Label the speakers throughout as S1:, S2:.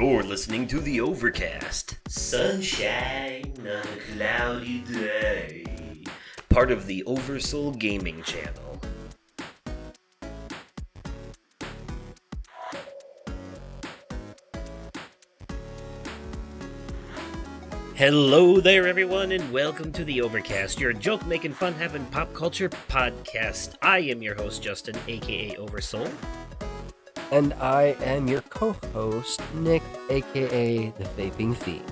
S1: You're listening to the Overcast. Sunshine on a cloudy day. Part of the Oversoul Gaming channel. Hello there, everyone, and welcome to the Overcast, your joke-making, fun-having pop culture podcast. I am your host, Justin, aka Oversoul.
S2: And I am your co-host, Nick, aka The Vaping Fiend.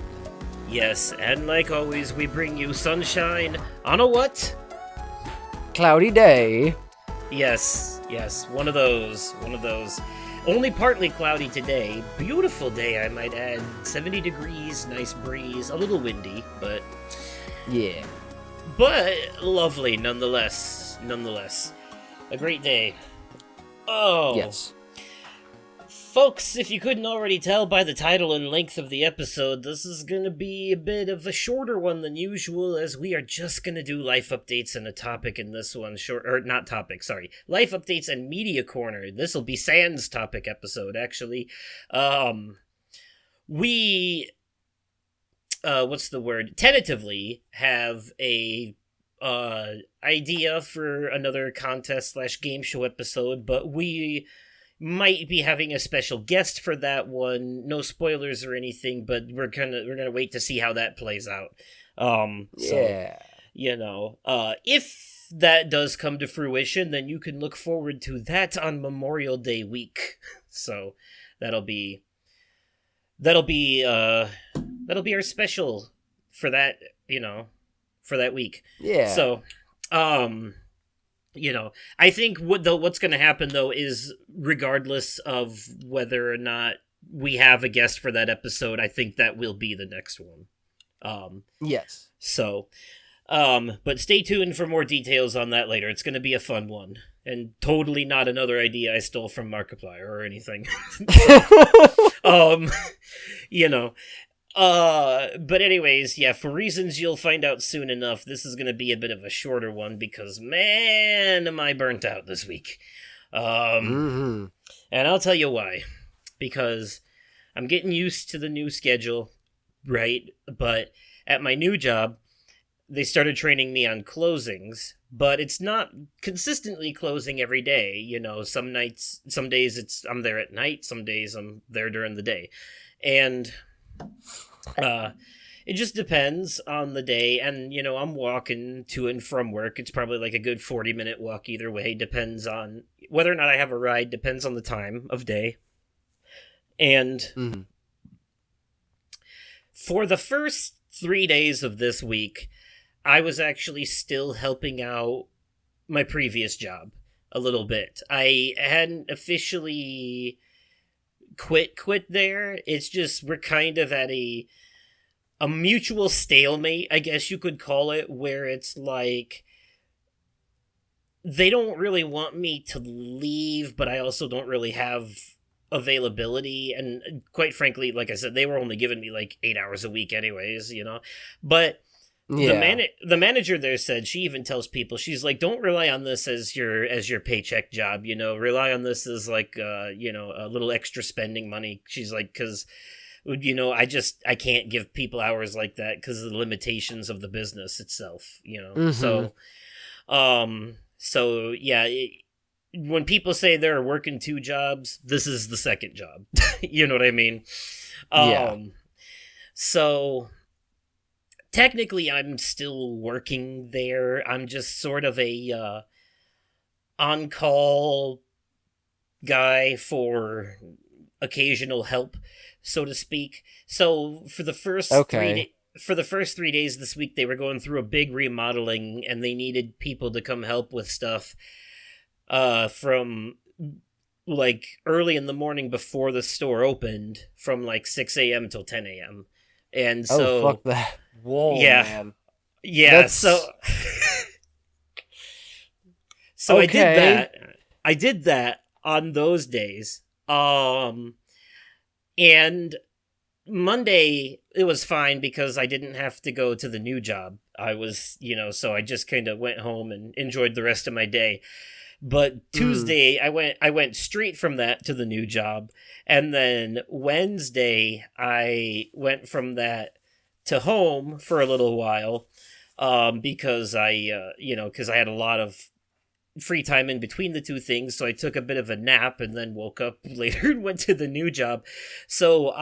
S1: Yes, and like always, we bring you sunshine on a what?
S2: Cloudy day.
S1: Yes, one of those. Only partly cloudy today. Beautiful day, I might add. 70 degrees, nice breeze, a little windy, but...
S2: Yeah.
S1: But lovely, nonetheless. A great day. Oh.
S2: Yes.
S1: Folks, if you couldn't already tell by the title and length of the episode, this is gonna be a bit of a shorter one than usual, as we are just gonna do life updates and a topic in this one. Life updates and media corner. This'll be Sans topic episode, actually. We tentatively have a idea for another contest / game show episode, but we might be having a special guest for that one. No spoilers or anything, but we're gonna wait to see how that plays out.
S2: Yeah.
S1: If that does come to fruition, then you can look forward to that on Memorial Day week. So that'll be our special for that, for that week.
S2: Yeah.
S1: So, I think what's going to happen, though, is regardless of whether or not we have a guest for that episode, I think that will be the next one.
S2: Yes.
S1: So, but stay tuned for more details on that later. It's going to be a fun one. And totally not another idea I stole from Markiplier or anything. But anyways, yeah, for reasons you'll find out soon enough, this is gonna be a bit of a shorter one because, man, am I burnt out this week. And I'll tell you why. Because I'm getting used to the new schedule, right? But at my new job, they started training me on closings, but it's not consistently closing every day. Some days I'm there at night, some days I'm there during the day. And it just depends on the day, and I'm walking to and from work. It's probably like a good 40-minute walk either way. Depends on whether or not I have a ride, depends on the time of day. And for the first 3 days of this week, I was actually still helping out my previous job a little bit. I hadn't officially quit there. It's just we're kind of at a mutual stalemate, I guess you could call it, where it's like they don't really want me to leave, but I also don't really have availability. And quite frankly, like I said, they were only giving me like 8 hours a week anyways, But the manager there said, she even tells people, she's like, don't rely on this as your paycheck job, rely on this as like, a little extra spending money. She's like, because, I can't give people hours like that because of the limitations of the business itself, So yeah, when people say they're working 2 jobs, this is the second job. You know what I mean? So technically, I'm still working there. I'm just sort of a on-call guy for occasional help, so to speak. So for the first 3 days this week, they were going through a big remodeling, and they needed people to come help with stuff from like early in the morning before the store opened, from like 6 a.m. till 10 a.m. And so
S2: fuck that. Whoa,
S1: yeah,
S2: man.
S1: Yeah,
S2: That's...
S1: so
S2: okay.
S1: I did that on those days. And Monday, it was fine because I didn't have to go to the new job. I was, so I just kind of went home and enjoyed the rest of my day. But Tuesday, I went straight from that to the new job, and then Wednesday I went from that to home for a little while, because because I had a lot of free time in between the two things, so I took a bit of a nap and then woke up later and went to the new job. So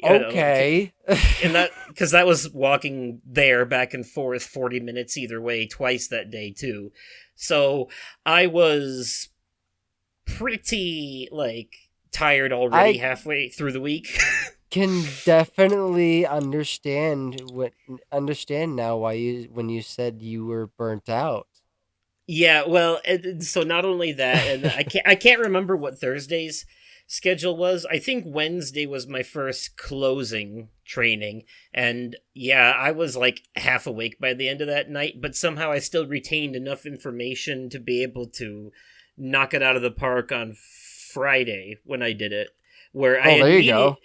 S2: Okay.
S1: and that because that was walking there back and forth 40 minutes either way twice that day too. So I was pretty tired already
S2: I
S1: halfway through the week.
S2: can definitely understand now why when you said you were burnt out.
S1: Yeah, well, so not only that, and I can't remember what Thursday's schedule was. I think Wednesday was my first closing training, and yeah, I was half awake by the end of that night, but somehow I still retained enough information to be able to knock it out of the park on Friday when I did it. Where
S2: There you go.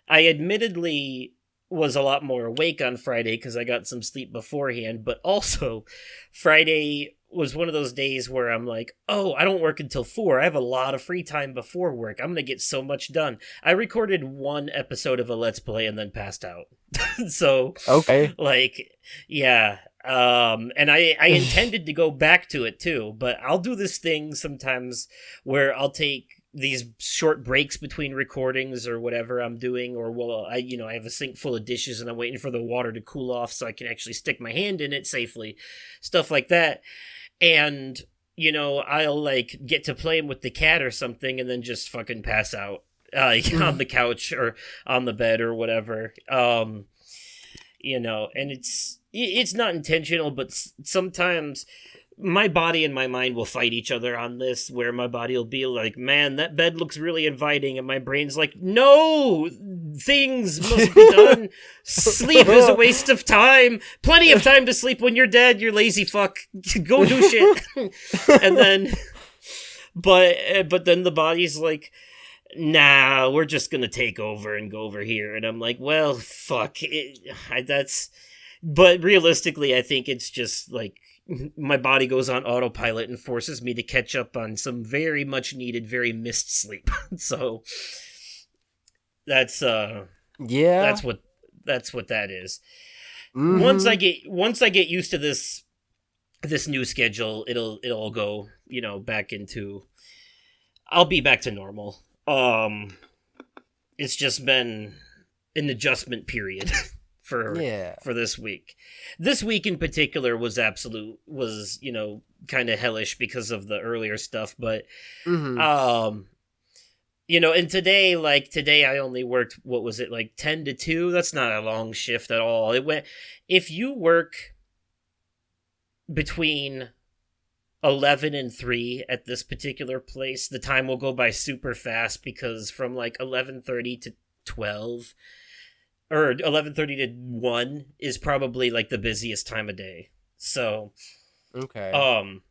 S1: I admittedly was a lot more awake on Friday because I got some sleep beforehand, but also Friday was one of those days where I'm like, oh, I don't work until 4. I have a lot of free time before work. I'm going to get so much done. I recorded 1 episode of a Let's Play and then passed out. So,
S2: Okay.
S1: yeah. And I intended to go back to it too, but I'll do this thing sometimes where I'll take these short breaks between recordings or whatever I'm doing, or I have a sink full of dishes and I'm waiting for the water to cool off so I can actually stick my hand in it safely, stuff like that. And I'll get to playing with the cat or something and then just fucking pass out on the couch or on the bed or whatever. And it's not intentional, but sometimes my body and my mind will fight each other on this, where my body will be like, man, that bed looks really inviting, and my brain's like, no, things must be done. Sleep is a waste of time. Plenty of time to sleep when you're dead, you lazy fuck. Go do shit. And then but then the body's like, nah, we're just gonna take over and go over here. And I'm like, well, fuck but realistically I think it's just my body goes on autopilot and forces me to catch up on some very much needed, very missed sleep. So that's
S2: Yeah.
S1: that's what that is.
S2: Mhm.
S1: Once I get used to this new schedule, it'll go, back into, I'll be back to normal. It's just been an adjustment period for this week. This week in particular was kind of hellish because of the earlier stuff, but and today I only worked, what was it, 10 to 2? That's not a long shift at all. If you work between 11 and 3 at this particular place, the time will go by super fast, because from 11:30 to 12 or 11:30 to 1 is probably the busiest time of day. So
S2: okay.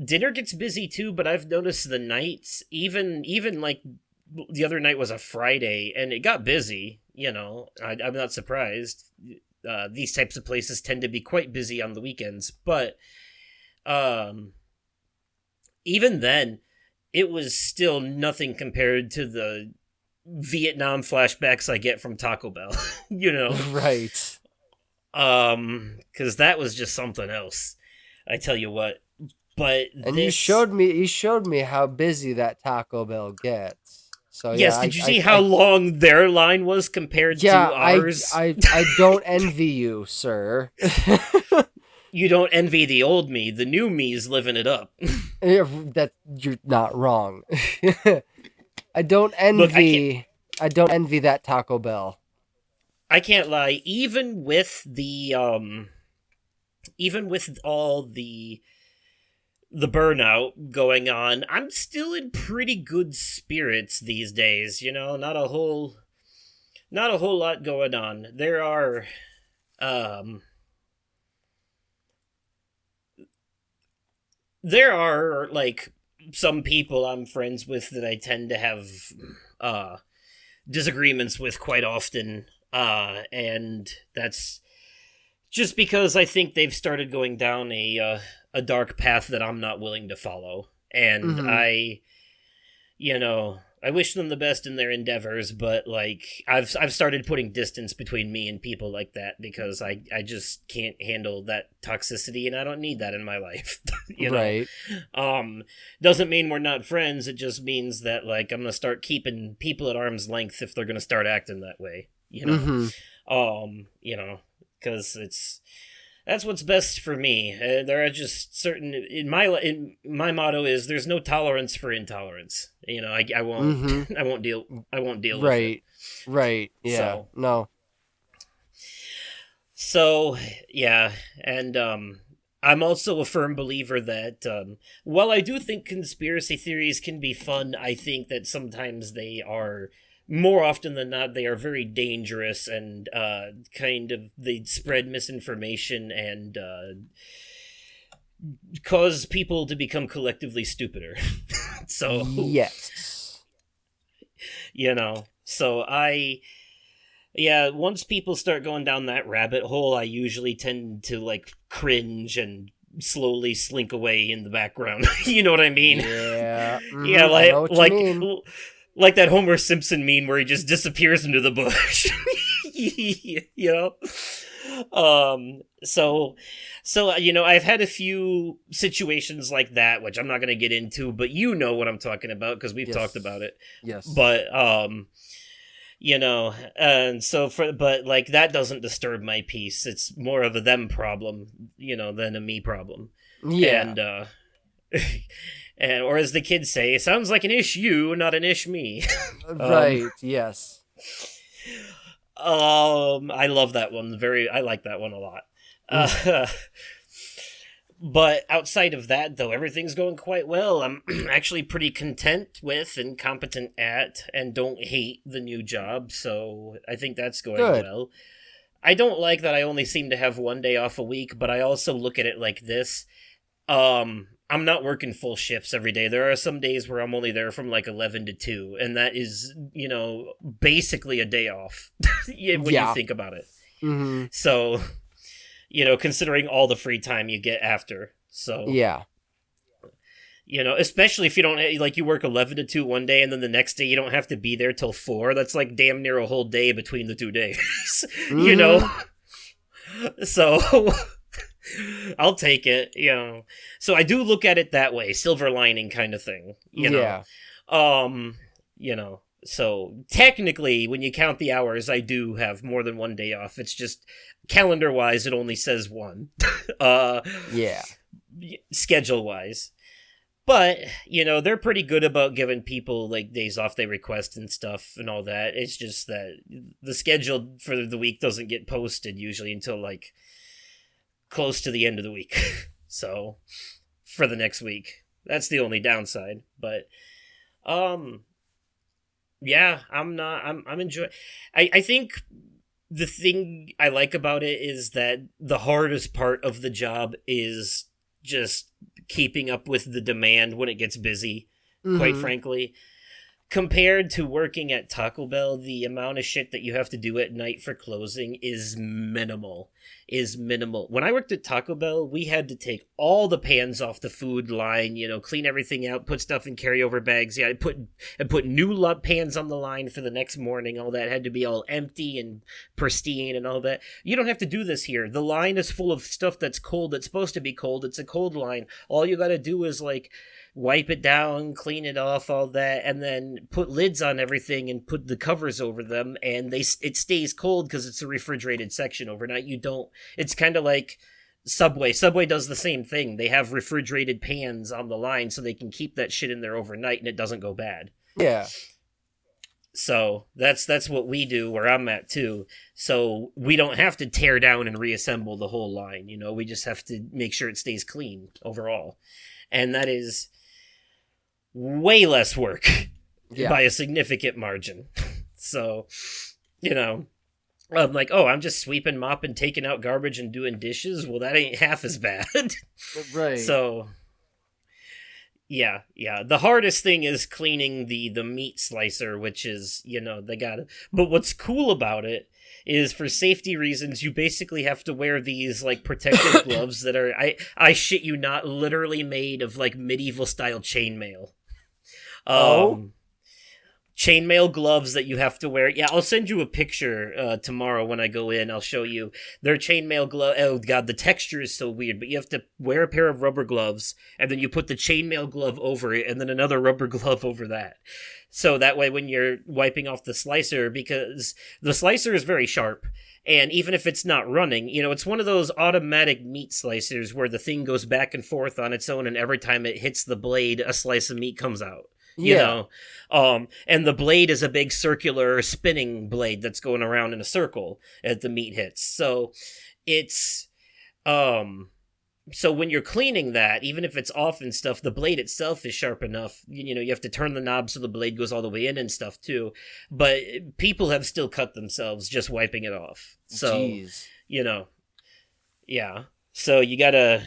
S1: Dinner gets busy too, but I've noticed the nights, even the other night was a Friday and it got busy. I'm not surprised. These types of places tend to be quite busy on the weekends, but even then, it was still nothing compared to the Vietnam flashbacks I get from Taco Bell.
S2: Right.
S1: Because that was just something else, I tell you what. But
S2: you showed me how busy that Taco Bell gets. So
S1: yes, did you see how long their line was compared to ours?
S2: I don't envy you, sir.
S1: You don't envy the old me. The new me's living it up.
S2: That you're not wrong. I don't envy. I don't envy that Taco Bell.
S1: I can't lie. Even with all the burnout going on, I'm still in pretty good spirits these days. Not a whole lot going on. There are some people I'm friends with that I tend to have disagreements with quite often, and that's just because I think they've started going down a a dark path that I'm not willing to follow. And I wish them the best in their endeavors, but like I've started putting distance between me and people like that because I just can't handle that toxicity, and I don't need that in my life.
S2: Right.
S1: Doesn't mean we're not friends. It just means that like I'm gonna start keeping people at arm's length if they're gonna start acting that way. Because that's what's best for me. There are just certain in my motto is there's no tolerance for intolerance. I won't I won't deal with it.
S2: Right. Yeah.
S1: So yeah, and I'm also a firm believer that while I do think conspiracy theories can be fun, I think that sometimes they are, more often than not, they are very dangerous and they spread misinformation and cause people to become collectively stupider. So
S2: yes,
S1: once people start going down that rabbit hole, I usually tend to like cringe and slowly slink away in the background. You know what I mean?
S2: Yeah.
S1: Yeah, like that Homer Simpson meme where he just disappears into the bush. So I've had a few situations like that, which I'm not going to get into, but you know what I'm talking about because we've talked about it.
S2: Yes.
S1: But but like that doesn't disturb my peace. It's more of a them problem, than a me problem.
S2: Yeah.
S1: And or as the kids say, it sounds like an ish you, not an ish me.
S2: Right. Yes.
S1: I love that one. I like that one a lot. But outside of that, though, everything's going quite well. I'm actually pretty content with and competent at, and don't hate the new job. So I think that's going well. I don't like that I only seem to have one day off a week, but I also look at it like this. I'm not working full shifts every day. There are some days where I'm only there from like 11 to 2, and that is, basically a day off when you think about it.
S2: Mm-hmm.
S1: So, considering all the free time you get after. So,
S2: yeah.
S1: Especially if you don't, like, you work 11 to 2 one day, and then the next day you don't have to be there till 4. That's like damn near a whole day between the 2 days, So... I'll take it, So I do look at it that way, silver lining kind of thing,
S2: Yeah.
S1: So technically, when you count the hours, I do have more than one day off. It's just calendar-wise, it only says 1.
S2: Yeah.
S1: Schedule-wise. But, they're pretty good about giving people, like, days off they request and stuff and all that. It's just that the schedule for the week doesn't get posted usually until, like, close to the end of the week. So for the next week, that's the only downside. But I'm enjoying. I think the thing I like about it is that the hardest part of the job is just keeping up with the demand when it gets busy, quite frankly. Compared to working at Taco Bell, the amount of shit that you have to do at night for closing is minimal. When I worked at Taco Bell, we had to take all the pans off the food line, clean everything out, put stuff in carryover bags. Yeah, I put new pans on the line for the next morning. All that had to be all empty and pristine and all that. You don't have to do this here. The line is full of stuff that's cold, that's supposed to be cold. It's a cold line. All you gotta do is, like, wipe it down, clean it off, all that, and then put lids on everything and put the covers over them, and it stays cold because it's a refrigerated section overnight. It's kind of like Subway. Subway does the same thing. They have refrigerated pans on the line so they can keep that shit in there overnight and it doesn't go bad.
S2: Yeah.
S1: So that's what we do where I'm at too. So we don't have to tear down and reassemble the whole line, we just have to make sure it stays clean overall. And that is way less work by a significant margin. So, I'm like, I'm just sweeping, mopping, taking out garbage and doing dishes. Well, that ain't half as bad.
S2: Right.
S1: So, Yeah. The hardest thing is cleaning the meat slicer, which is, they gotta. But what's cool about it is, for safety reasons, you basically have to wear these like protective gloves that are, I shit you not, literally made of like medieval style chainmail.
S2: Oh,
S1: Um, Chainmail gloves that you have to wear. Yeah, I'll send you a picture tomorrow when I go in. I'll show you. Their chainmail glove. Oh god, the texture is so weird. But you have to wear a pair of rubber gloves, and then you put the chainmail glove over it, and then another rubber glove over that. So that way, when you're wiping off the slicer, because the slicer is very sharp, and even if it's not running, it's one of those automatic meat slicers where the thing goes back and forth on its own, and every time it hits the blade, a slice of meat comes out.
S2: yeah.
S1: And the blade is a big circular spinning blade that's going around in a circle as the meat hits. So it's so when you're cleaning that, even if it's off and stuff, the blade itself is sharp enough. You have to turn the knob so the blade goes all the way in and stuff too. But people have still cut themselves just wiping it off. So,
S2: Jeez.
S1: Yeah. So you gotta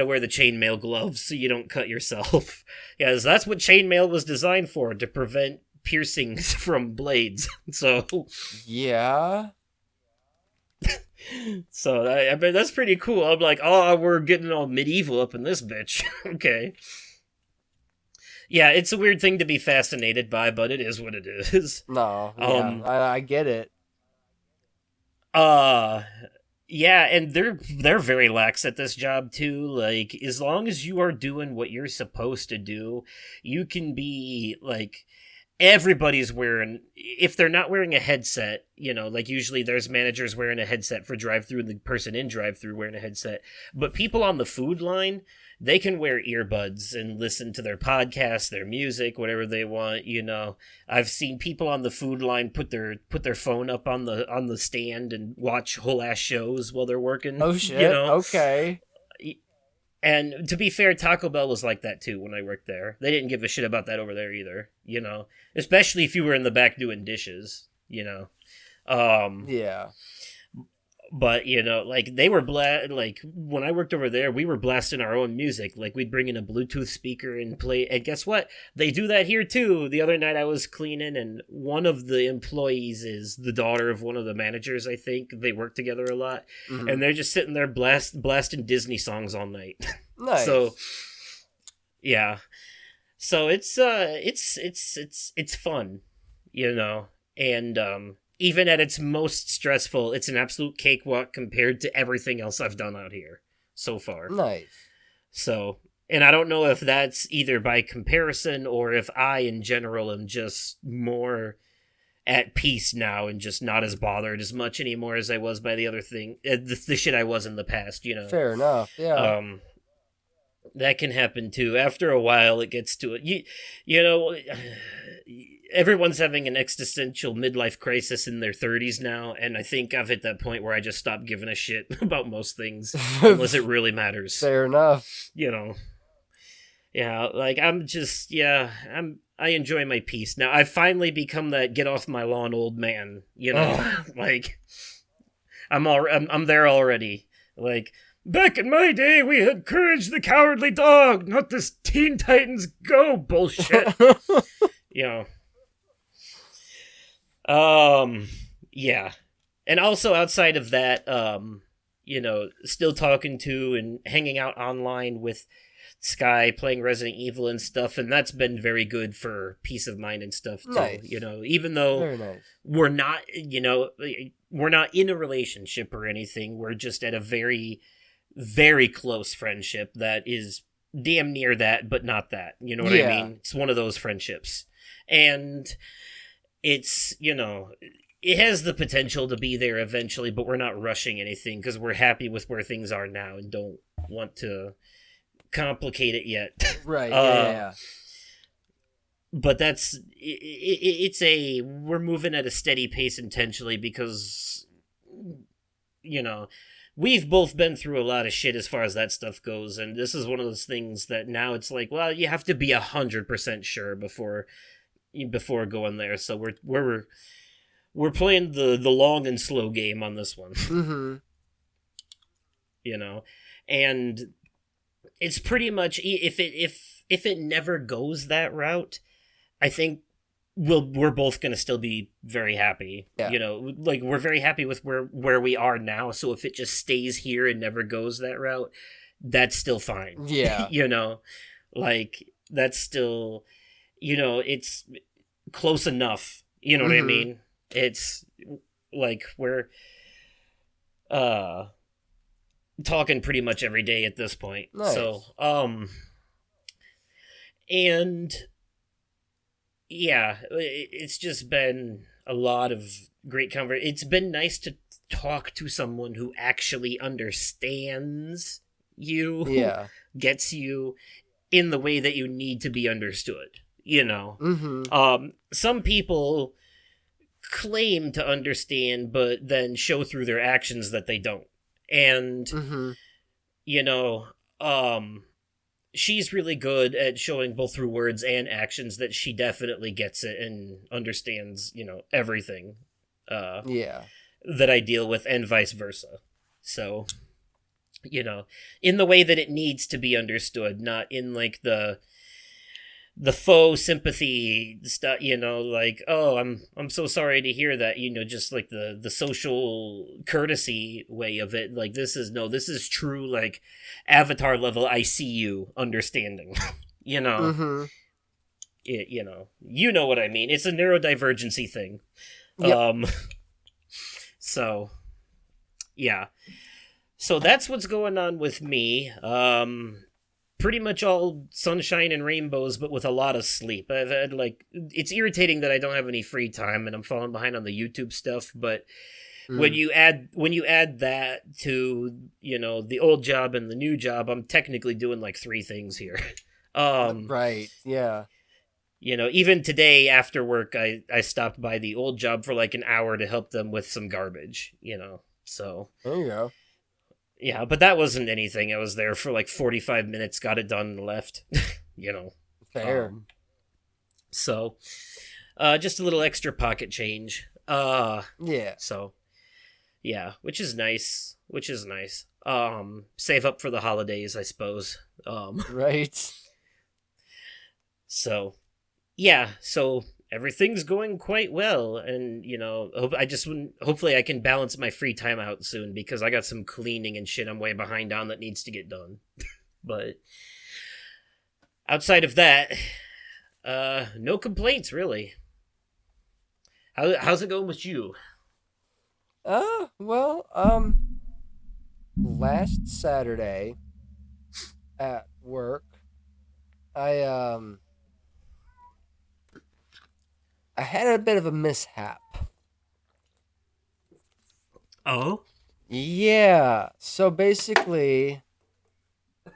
S1: wear the chainmail gloves so you don't cut yourself. Yeah, that's what chainmail was designed for, to prevent piercings from blades. So
S2: Yeah.
S1: so I mean, that's pretty cool. I'm like, oh, we're getting all medieval up in this bitch. Okay. Yeah, it's a weird thing to be fascinated by, but it is what it is.
S2: No. Yeah. I get it.
S1: Uh Yeah, and they're very lax at this job too. Like, as long as you are doing what you're supposed to do, you can be like, everybody's wearing, if they're not wearing a headset, like usually there's managers wearing a headset for drive-through and the person in drive-through wearing a headset. But people on the food line, they can wear earbuds and listen to their podcast, their music, whatever they want. I've seen people on the food line put their phone up on the stand and watch whole ass shows while they're working.
S2: Oh shit. Okay.
S1: And to be fair, Taco Bell was like that too when I worked there. They didn't give a shit about that over there either, especially if you were in the back doing dishes,
S2: Yeah.
S1: But like they were like when I worked over there, we were blasting our own music. Like, we'd bring in a Bluetooth speaker and play. And guess what? They do that here too. The other night I was cleaning, and one of the employees is the daughter of one of the managers. I think they work together a lot, and they're just sitting there blasting Disney songs all night.
S2: Nice.
S1: So yeah, so it's fun, and even at its most stressful, it's an absolute cakewalk compared to everything else I've done out here so far.
S2: Nice.
S1: So, and I don't know if that's either by comparison or if I, in general, am just more at peace now and just not as bothered as much anymore as I was by the other thing, the shit I was in the past,
S2: Fair enough, yeah.
S1: That can happen too. After a while, it gets to it. Everyone's having an existential midlife crisis in their 30s now, and I think I've hit that point where I just stop giving a shit about most things unless it really matters.
S2: Fair enough.
S1: Yeah, like I enjoy my peace. Now I've finally become that get off my lawn old man, like I'm there already. Like, back in my day, we had Courage the Cowardly Dog, not this Teen Titans Go bullshit. Yeah. And also outside of that, still talking to and hanging out online with Sky, playing Resident Evil and stuff, and that's been very good for peace of mind and stuff too.
S2: Nice.
S1: Even though
S2: Very nice.
S1: we're not, we're not in a relationship or anything, we're just at a very, very close friendship that is damn near that, but not that. You know what I mean? It's one of those friendships. And it's, it has the potential to be there eventually, but we're not rushing anything because we're happy with where things are now and don't want to complicate it yet.
S2: Right, yeah.
S1: But that's, we're moving at a steady pace intentionally because, we've both been through a lot of shit as far as that stuff goes, and this is one of those things that now it's like, well, you have to be 100% sure before going there. So we're playing the long and slow game on this one.
S2: Mm-hmm.
S1: And it's pretty much, if if it never goes that route, I think we're both gonna still be very happy.
S2: Yeah.
S1: You know, like we're very happy with where we are now. So if it just stays here and never goes that route, that's still fine.
S2: Yeah.
S1: You know, like that's still, it's close enough. You know what I mean? It's like we're talking pretty much every day at this point.
S2: Nice.
S1: So and yeah, it's just been a lot of great conversation. It's been nice to talk to someone who actually understands you,
S2: Yeah.
S1: gets you in the way that you need to be understood, Some people claim to understand, but then show through their actions that they don't. And, she's really good at showing both through words and actions that she definitely gets it and understands, everything that I deal with, and vice versa. So, in the way that it needs to be understood, not in like the faux sympathy stuff, like, oh, I'm so sorry to hear that, just like the social courtesy way of it. Like, this is true, like, Avatar level I see you understanding. You know what I mean. It's a neurodivergency thing.
S2: Yep.
S1: So yeah, so that's what's going on with me. Pretty much all sunshine and rainbows, but with a lot of sleep. I've had, like, it's irritating that I don't have any free time and I'm falling behind on the YouTube stuff, but when you add that to, the old job and the new job, I'm technically doing like 3 things here.
S2: Right, yeah.
S1: Even today after work, I stopped by the old job for like an hour to help them with some garbage, so.
S2: There you go.
S1: Yeah, but that wasn't anything. I was there for like 45 minutes, got it done, and left.
S2: Fair.
S1: So, just a little extra pocket change.
S2: Yeah.
S1: So, yeah, which is nice. Save up for the holidays, I suppose.
S2: Right.
S1: So, yeah, so everything's going quite well, and hopefully I can balance my free time out soon, because I got some cleaning and shit I'm way behind on that needs to get done. But outside of that, no complaints really. How's it going with you?
S2: Well, last Saturday at work, I had a bit of a mishap.
S1: Oh?
S2: Yeah. So basically,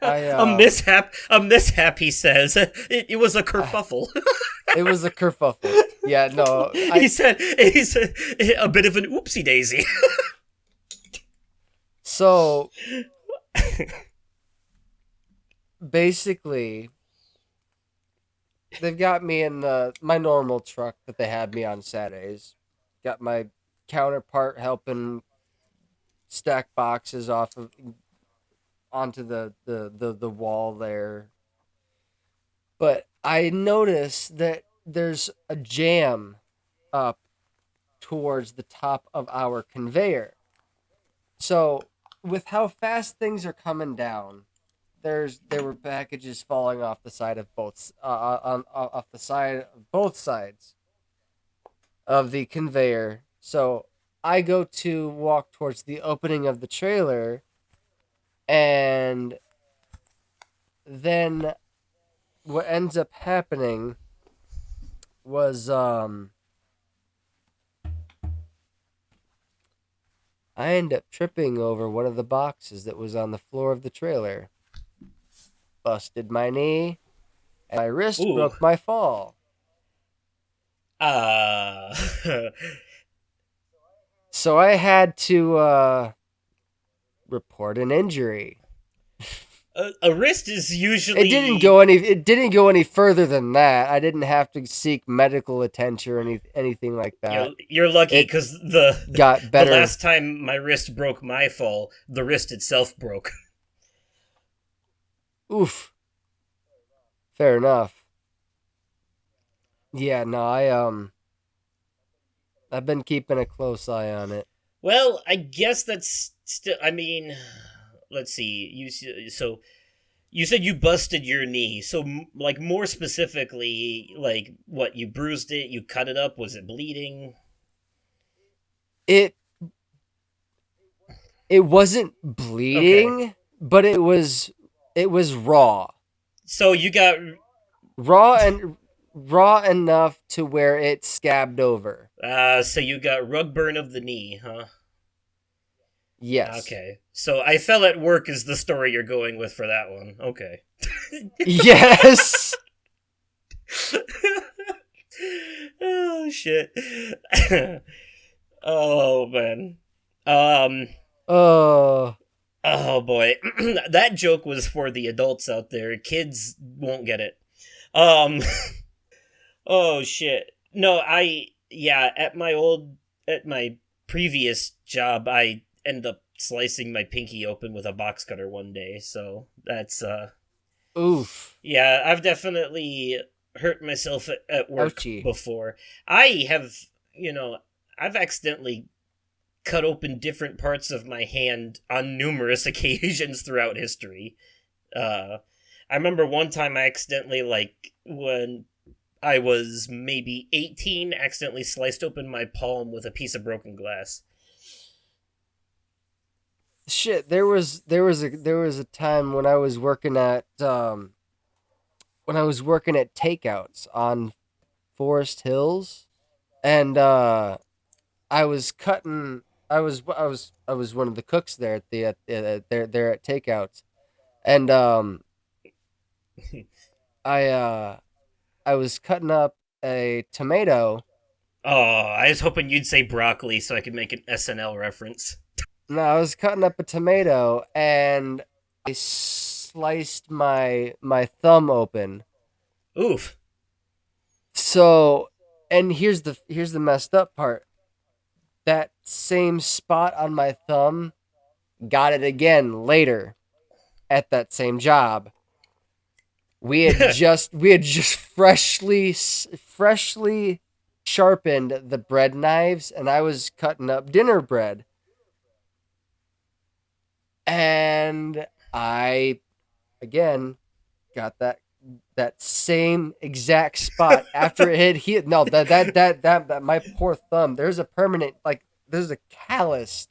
S1: a mishap, he says. It was a kerfuffle.
S2: It was a kerfuffle. Yeah, no.
S1: He said a bit of an oopsie daisy.
S2: So, basically, they've got me in my normal truck that they have me on Saturdays. Got my counterpart helping stack boxes onto the wall there. But I noticed that there's a jam up towards the top of our conveyor. So, with how fast things are coming down, there were packages falling off the side of both sides of the conveyor. So I go to walk towards the opening of the trailer, and then what ends up happening was I end up tripping over one of the boxes that was on the floor of the trailer. Busted my knee, and my wrist broke my fall. So I had to report an injury.
S1: A wrist is usually...
S2: It didn't go any further than that. I didn't have to seek medical attention or anything like that.
S1: You're lucky, because
S2: got better.
S1: The last time my wrist broke my fall, the wrist itself broke.
S2: Oof. Fair enough. Yeah, no, I've been keeping a close eye on it.
S1: Well, I guess that's still. I mean, let's see. So you said you busted your knee. So like more specifically, like what you bruised it, you cut it up. Was it bleeding?
S2: It it wasn't
S1: Okay.
S2: bleeding, but it was raw.
S1: So you got
S2: Raw and raw enough to where it scabbed over.
S1: rug burn of the knee, huh?
S2: Yes.
S1: Okay. So I fell at work is the story you're going with for that one. Okay.
S2: Yes.
S1: Oh shit. Oh man. Um
S2: Oh,
S1: oh boy. That joke was for the adults out there. Kids won't get it. Um oh shit. No, at my previous job I ended up slicing my pinky open with a box cutter one day. So that's
S2: oof.
S1: yeah, I've definitely hurt myself at work
S2: Ouchie.
S1: before. I have, you know, I've accidentally cut open different parts of my hand on numerous occasions throughout history. Uh, I remember one time I accidentally, like, when I was maybe 18, accidentally sliced open my palm with a piece of broken glass.
S2: Shit, there was a time when I was working at takeouts on Forest Hills, and I was one of the cooks there there at takeouts, and I uh I was cutting up a tomato.
S1: Oh, I was hoping you'd say broccoli so I could make an SNL reference.
S2: No, I was cutting up a tomato, and I sliced my thumb open.
S1: Oof.
S2: So, and here's the messed up part. That same spot on my thumb got it again later at that same job. We had just freshly sharpened the bread knives, and I was cutting up dinner bread, and I again got that same exact spot after it had healed. No, that my poor thumb. There's a callus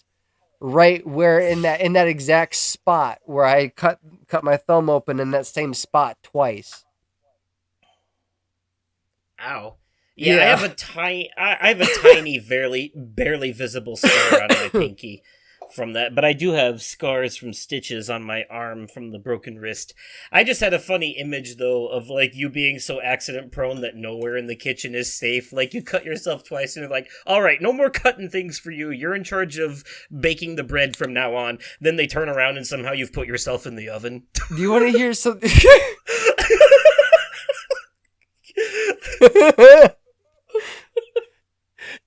S2: right where in that exact spot where I cut my thumb open in that same spot twice.
S1: Ow. Yeah,
S2: Yeah.
S1: I have a tiny, barely visible scar on my pinky from that, but I do have scars from stitches on my arm from the broken wrist. I just had a funny image though of like you being so accident prone that nowhere in the kitchen is safe. Like you cut yourself twice and you're like, "All right, no more cutting things for you. You're in charge of baking the bread from now on." Then they turn around and somehow you've put yourself in the oven.
S2: Do you want to hear something?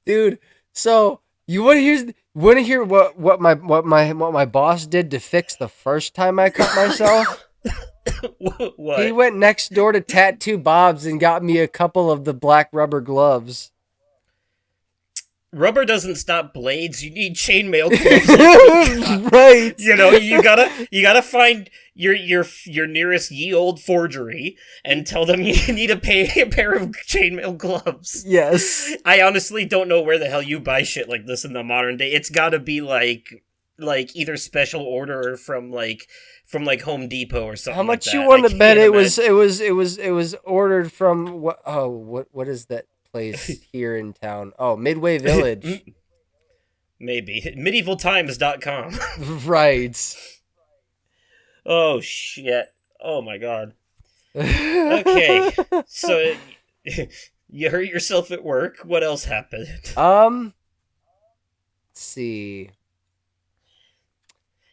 S2: Dude, so you want to hear what my boss did to fix the first time I cut myself? He
S1: What?
S2: went next door to Tattoo Bob's and got me a couple of the black rubber gloves.
S1: Rubber doesn't stop blades. You need chainmail gloves. Like
S2: Right.
S1: you gotta find your nearest ye old forgery and tell them you need a pair of chainmail gloves.
S2: Yes.
S1: I honestly don't know where the hell you buy shit like this in the modern day. It's got to be like either special order or from Home Depot or
S2: How
S1: something like
S2: much you
S1: that. I
S2: want to bet
S1: can't
S2: it was
S1: imagine.
S2: it was it was it was ordered from what is that place here in town? Oh, Midway Village.
S1: Maybe medievaltimes.com.
S2: Right.
S1: Oh shit. Oh my god. Okay. So you hurt yourself at work. What else happened?
S2: Let's see.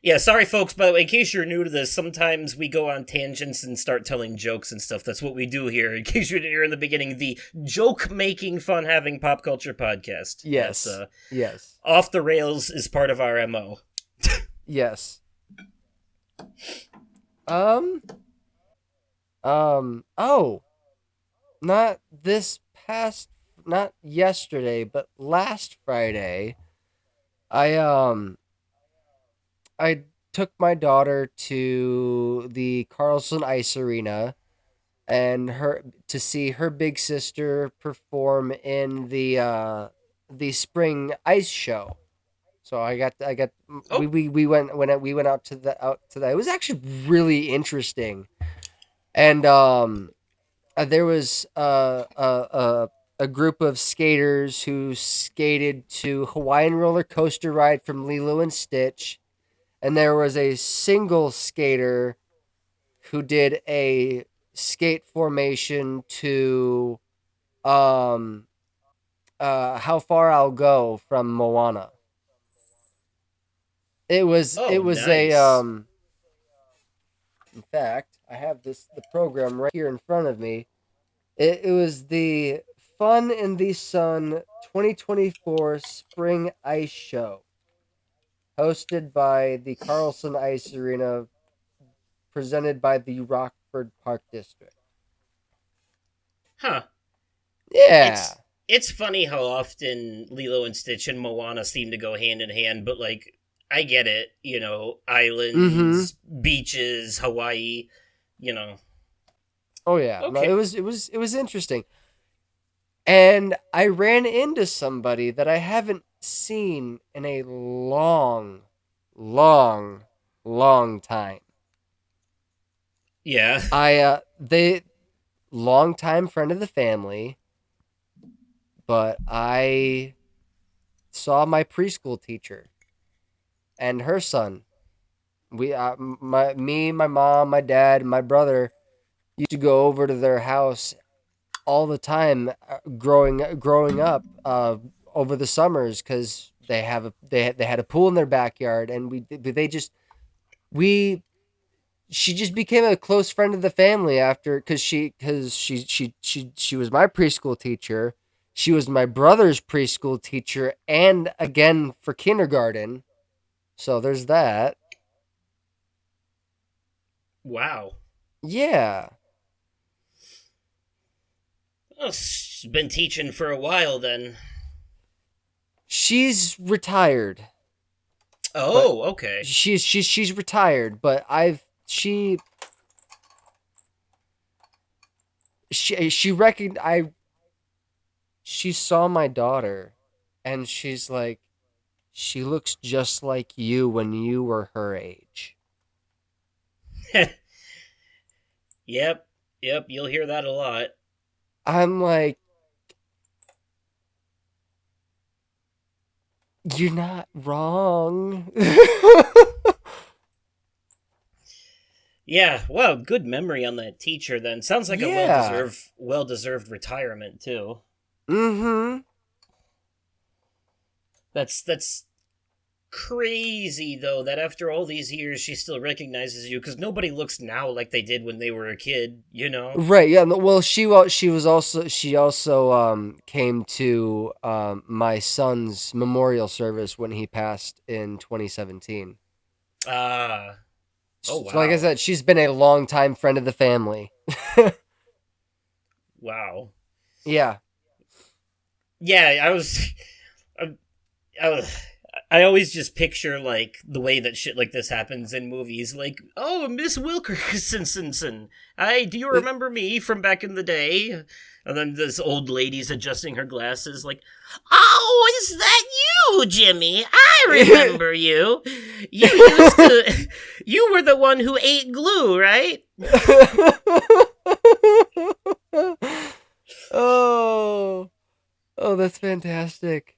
S1: Yeah, sorry folks, by the way, in case you're new to this, sometimes we go on tangents and start telling jokes and stuff. That's what we do here. In case you didn't hear in the beginning, the joke making, fun having pop culture podcast. That's
S2: Yes. Yes.
S1: off the rails is part of our MO.
S2: Yes. Um Oh, not this past, not yesterday, but last Friday, I I took my daughter to the Carlson Ice Arena and her to see her big sister perform in the spring ice show. So I got
S1: Oh,
S2: we went out to that. It was actually really interesting. And there was a group of skaters who skated to Hawaiian roller coaster ride from Lilo and Stitch, and there was a single skater who did a skate formation to um How Far I'll Go from Moana.
S1: oh,
S2: It was a
S1: nice.
S2: in fact, I have the program right here in front of me. It was the Fun in the Sun 2024 Spring Ice Show, hosted by the Carlson Ice Arena, presented by the Rockford Park District.
S1: Huh.
S2: Yeah.
S1: It's funny how often Lilo and Stitch and Moana seem to go hand in hand, but like I get it,
S2: Mm-hmm.
S1: islands, beaches, Hawaii, you know.
S2: Oh yeah. No,
S1: Okay.
S2: it was interesting. And I ran into somebody that I haven't seen in a long, long time.
S1: Yeah.
S2: They long time friend of the family, but I saw my preschool teacher and her son. My mom, my dad, and my brother used to go over to their house all the time, growing up, over the summers, because they had a pool in their backyard, and they just we she just became a close friend of the family after, she was my preschool teacher. She was my brother's preschool teacher, and again for kindergarten. So there's that.
S1: Wow.
S2: Yeah,
S1: Well, she's been teaching for a while then.
S2: she's retired, but
S1: Oh, okay.
S2: she's retired. But she reckoned she saw my daughter, and she's like, she looks just like you when you were her age.
S1: Yep. Yep, you'll hear that a lot.
S2: I'm like, you're not wrong.
S1: Yeah, well, good memory on that teacher then. Sounds like a
S2: Yeah.
S1: well deserved retirement too.
S2: Mm-hmm.
S1: That's crazy though that after all these years she still recognizes you because nobody looks now like they did when they were a kid, you know?
S2: Right. Yeah. No, well, she also came to my son's memorial service when he passed in 2017.
S1: Ah, oh
S2: Like I
S1: wow.
S2: said, she's been a longtime friend of the family.
S1: Wow.
S2: Yeah.
S1: Yeah, I, I, I always just picture like the way that shit like this happens in movies. Like, oh, Miss Wilkerson, I do you remember me from back in the day? And then this old lady's adjusting her glasses, like, oh, is that you, Jimmy? I remember you. You used to, you were the one who ate glue, right?
S2: Oh, oh, that's fantastic.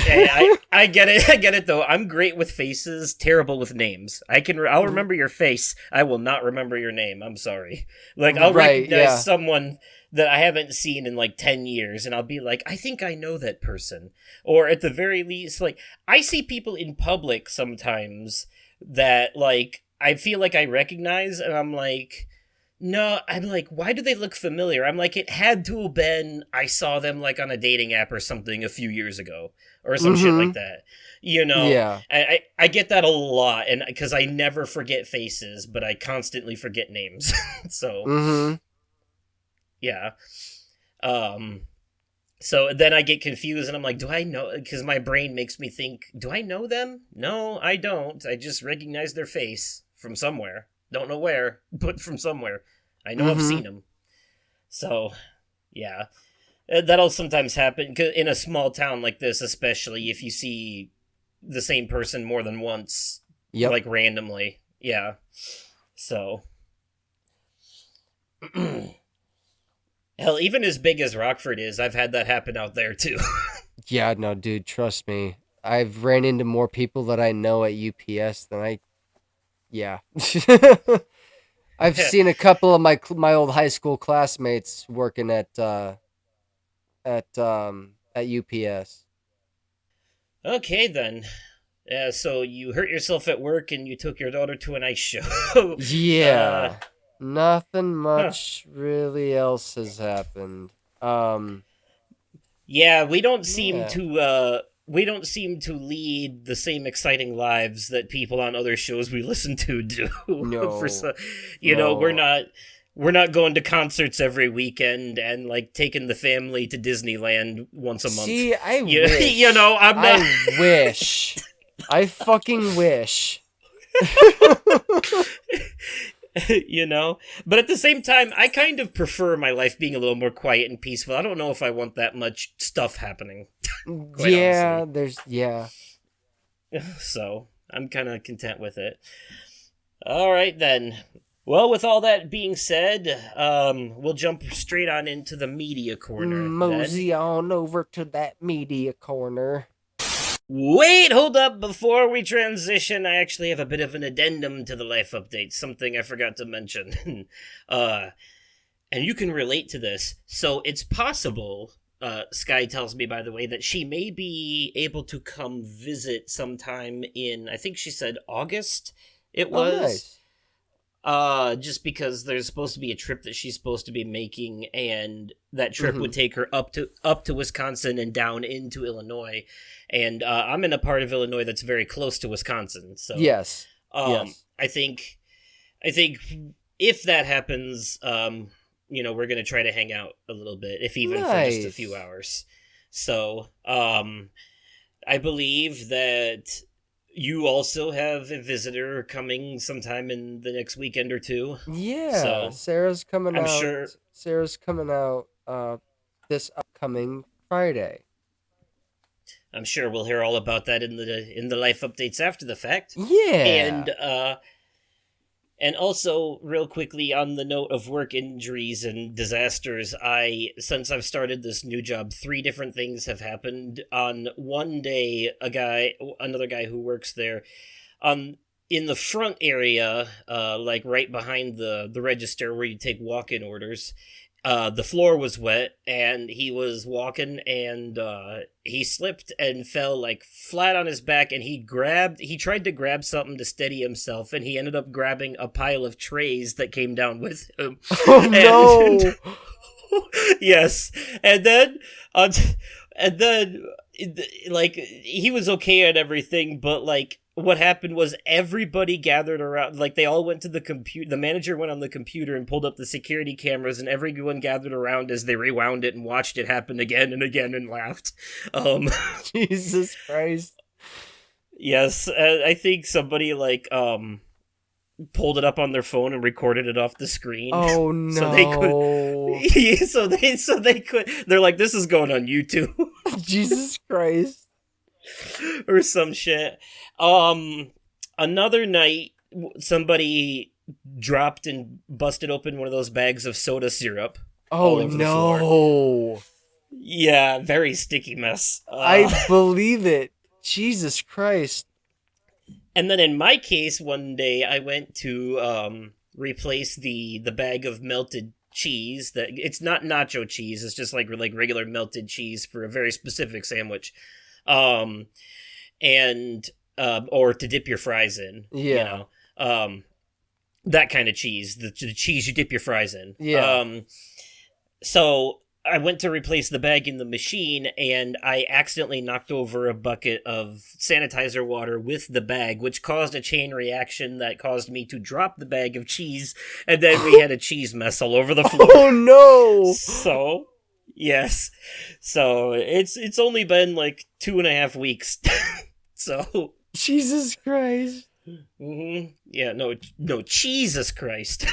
S1: Yeah, I get it. I get it though. I'm great with faces, terrible with names. I'll remember your face. I will not remember your name. I'm sorry. Like I'll
S2: Right,
S1: recognize
S2: yeah.
S1: someone that I haven't seen in like 10 years and I'll be like, I think I know that person. Or at the very least like I see people in public sometimes that like I feel like I recognize and I'm like No, I'm like, why do they look familiar? I'm like, it had to have been I saw them like on a dating app or something a few years ago, or some shit like
S2: Mm-hmm.
S1: that. You know,
S2: Yeah.
S1: I get that a lot, and because I never forget faces, but I constantly forget names. So
S2: Mm-hmm.
S1: yeah. Um. So then I get confused, and I'm like, do I know? Because my brain makes me think, do I know them? No, I don't. I just recognize their face from somewhere. Don't know where, but from somewhere. I know I've
S2: Mm-hmm.
S1: seen them. So yeah, that'll sometimes happen in a small town like this, especially if you see the same person more than once,
S2: Yep.
S1: like randomly. Yeah. So, hell, even as big as Rockford is, I've had that happen out there too.
S2: Yeah, no, dude, trust me. I've ran into more people that I know at UPS than I. Yeah. I've seen a couple of my old high school classmates working at UPS.
S1: Okay then. So you hurt yourself at work and you took your daughter to a nice show. uh,
S2: Yeah. Nothing
S1: huh.
S2: much really else has happened. Um,
S1: Yeah,
S2: yeah.
S1: we don't seem to lead the same exciting lives that people on other shows we listen to do. For
S2: No.
S1: so,
S2: No.
S1: we're not going to concerts every weekend and like taking the family to Disneyland once a month.
S2: See, I
S1: You
S2: wish.
S1: know, I'm not.
S2: I wish. I fucking wish.
S1: You know, but at the same time I kind of prefer my life being a little more quiet and peaceful. I don't know if I want that much stuff happening, quite
S2: Yeah,
S1: honestly.
S2: yeah.
S1: So I'm kind of content with it. All right then. Well, with all that being said, we'll jump straight on into the media corner then.
S2: Mosey on over to that media corner.
S1: Wait, hold up. Before we transition, I actually have a bit of an addendum to the life update, something I forgot to mention. uh, and you can relate to this. So it's possible, Sky tells me, by the way, that she may be able to come visit sometime in, I think she said August, it
S2: Oh,
S1: was.
S2: nice.
S1: Just because there's supposed to be a trip that she's supposed to be making, and that trip
S2: Mm-hmm.
S1: would take her up to Wisconsin and down into Illinois, and I'm in a part of Illinois that's very close to Wisconsin, so
S2: Yes. Yes.
S1: I think if that happens, we're gonna try to hang out a little bit, if even for just a few
S2: Nice.
S1: hours. So, I believe that you also have a visitor coming sometime in the next weekend or two.
S2: Yeah,
S1: So
S2: Sarah's coming
S1: I'm
S2: out.
S1: sure
S2: Sarah's coming out this upcoming Friday.
S1: we'll hear all about that in the life updates after the fact. And
S2: Yeah.
S1: and also real quickly on the note of work injuries and disasters, I since I've started this new job, three different things have happened. On one day, another guy who works there, on in the front area, like right behind the register where you take walk-in orders, the floor was wet, and he was walking, and he slipped and fell like flat on his back, and he tried to grab something to steady himself, and he ended up grabbing a pile of trays that came down with him.
S2: Oh
S1: And
S2: no.
S1: yes, and then on and then like he was okay and everything, but like what happened was everybody gathered around, like they all went to the computer, the manager went on the computer and pulled up the security cameras, and everyone gathered around as they rewound it and watched it happen again and again and laughed. um
S2: Jesus Christ.
S1: yes, I think somebody like pulled it up on their phone and recorded it off the screen
S2: Oh
S1: so they could
S2: no.
S1: so they could, they're like, this is going on YouTube.
S2: Jesus Christ.
S1: Or some shit. Um, Another night, somebody dropped and busted open one of those bags of soda syrup
S2: Oh
S1: all over the floor.
S2: no.
S1: Yeah, very sticky mess.
S2: I believe it. Jesus Christ.
S1: And then in my case, one day I went to replace the bag of melted cheese. That it's not nacho cheese; it's just like regular melted cheese for a very specific sandwich. Um, and or to dip your fries in, you
S2: Yeah.
S1: know. Um, That kind of cheese, the cheese you dip your fries in.
S2: Yeah.
S1: So I went to replace the bag in the machine, and I accidentally knocked over a bucket of sanitizer water with the bag, which caused a chain reaction that caused me to drop the bag of cheese, and then we had a cheese mess all over the floor.
S2: Oh no!
S1: So, yes. So, it's only been like 2.5 weeks. So...
S2: Jesus Christ.
S1: Mm-hmm. Yeah, no, Jesus Christ.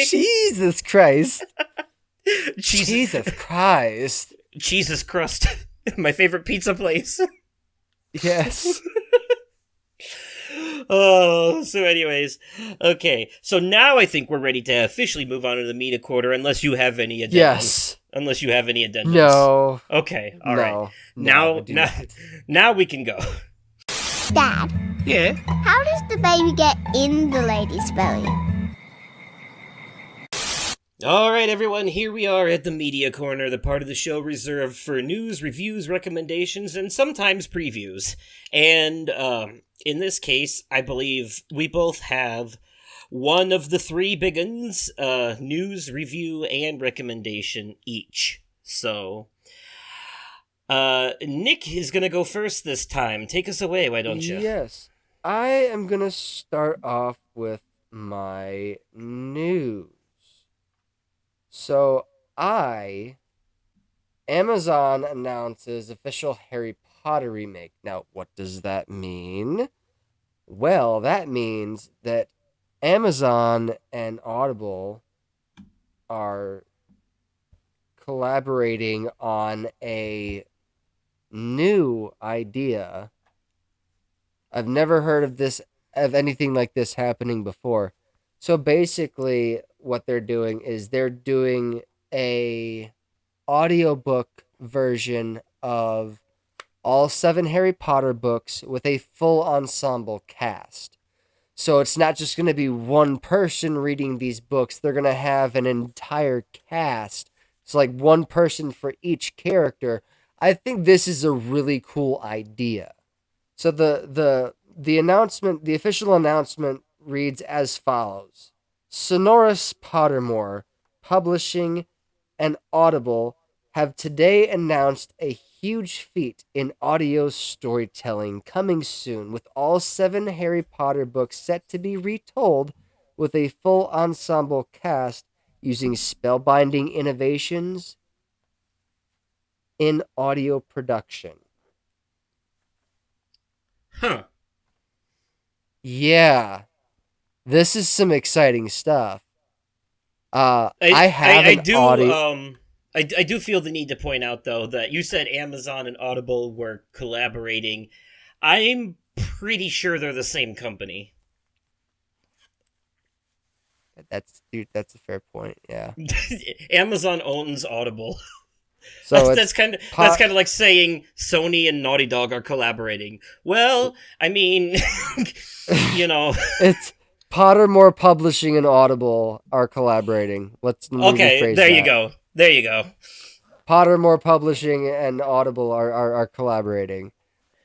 S2: Jesus Christ.
S1: Jesus,
S2: Jesus Christ.
S1: Jesus crust. My favorite pizza place.
S2: Yes.
S1: Oh, so anyways. Okay, so now I think we're ready to officially move on to the media quarter, unless you have any addendums.
S2: Yes.
S1: Unless you have any addendums.
S2: No.
S1: Okay, all right.
S2: No,
S1: Now we can go.
S3: Dad,
S1: Yeah?
S3: how does the baby get in the lady's belly?
S1: All right, everyone, here we are at the Media Corner, the part of the show reserved for news, reviews, recommendations, and sometimes previews. And in this case, I believe we both have one of the three big uns, news, review, and recommendation each. So, Nick is going to go first this time. Take us away, why don't you?
S2: Yes. I am going to start off with my news. So, Amazon announces official Harry Potter remake. Now, what does that mean? Well, that means that Amazon and Audible are collaborating on a new idea. I've never heard of anything like this happening before. So basically what they're doing is they're doing a audiobook version of all 7 Harry Potter books with a full ensemble cast. So it's not just going to be one person reading these books. They're going to have an entire cast. It's like one person for each character. I think this is a really cool idea. So the announcement, the official announcement reads as follows. Sonorous Pottermore Publishing and Audible have today announced a huge feat in audio storytelling coming soon, with all 7 Harry Potter books set to be retold with a full ensemble cast using spellbinding innovations in audio production.
S1: Huh.
S2: Yeah. This is some exciting stuff. I
S1: do feel the need to point out, though, that you said Amazon and Audible were collaborating. I'm pretty sure they're the same company.
S2: That's a fair point. Yeah.
S1: Amazon owns Audible.
S2: So
S1: that's kind of like saying Sony and Naughty Dog are collaborating. Well, I mean, you know,
S2: it's Pottermore Publishing and Audible are collaborating.
S1: Okay, there you go. There you go.
S2: Pottermore Publishing and Audible are collaborating.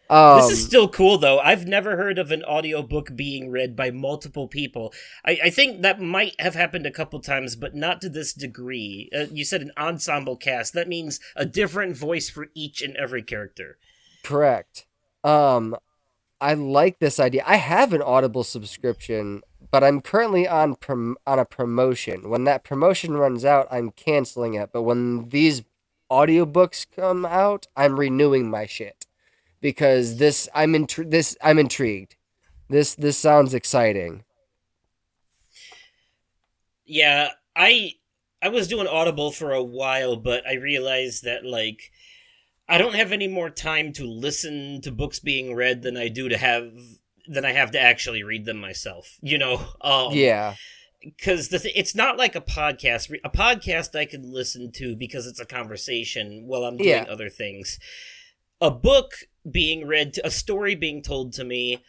S1: This is still cool, though. I've never heard of an audiobook being read by multiple people. I think that might have happened a couple times, but not to this degree. You said an ensemble cast. That means a different voice for each and every character.
S2: Correct. I like this idea. I have an Audible subscription, but I'm currently on a promotion. When that promotion runs out, I'm canceling it. But when these audiobooks come out, I'm renewing my shit. Because I'm intrigued. This sounds exciting.
S1: Yeah, I was doing Audible for a while, but I realized that like I don't have any more time to listen to books being read than I have to actually read them myself. You know.
S2: Yeah.
S1: Because it's not like a podcast. A podcast I could listen to because it's a conversation while I'm doing other things. A book being read, a story being told to me,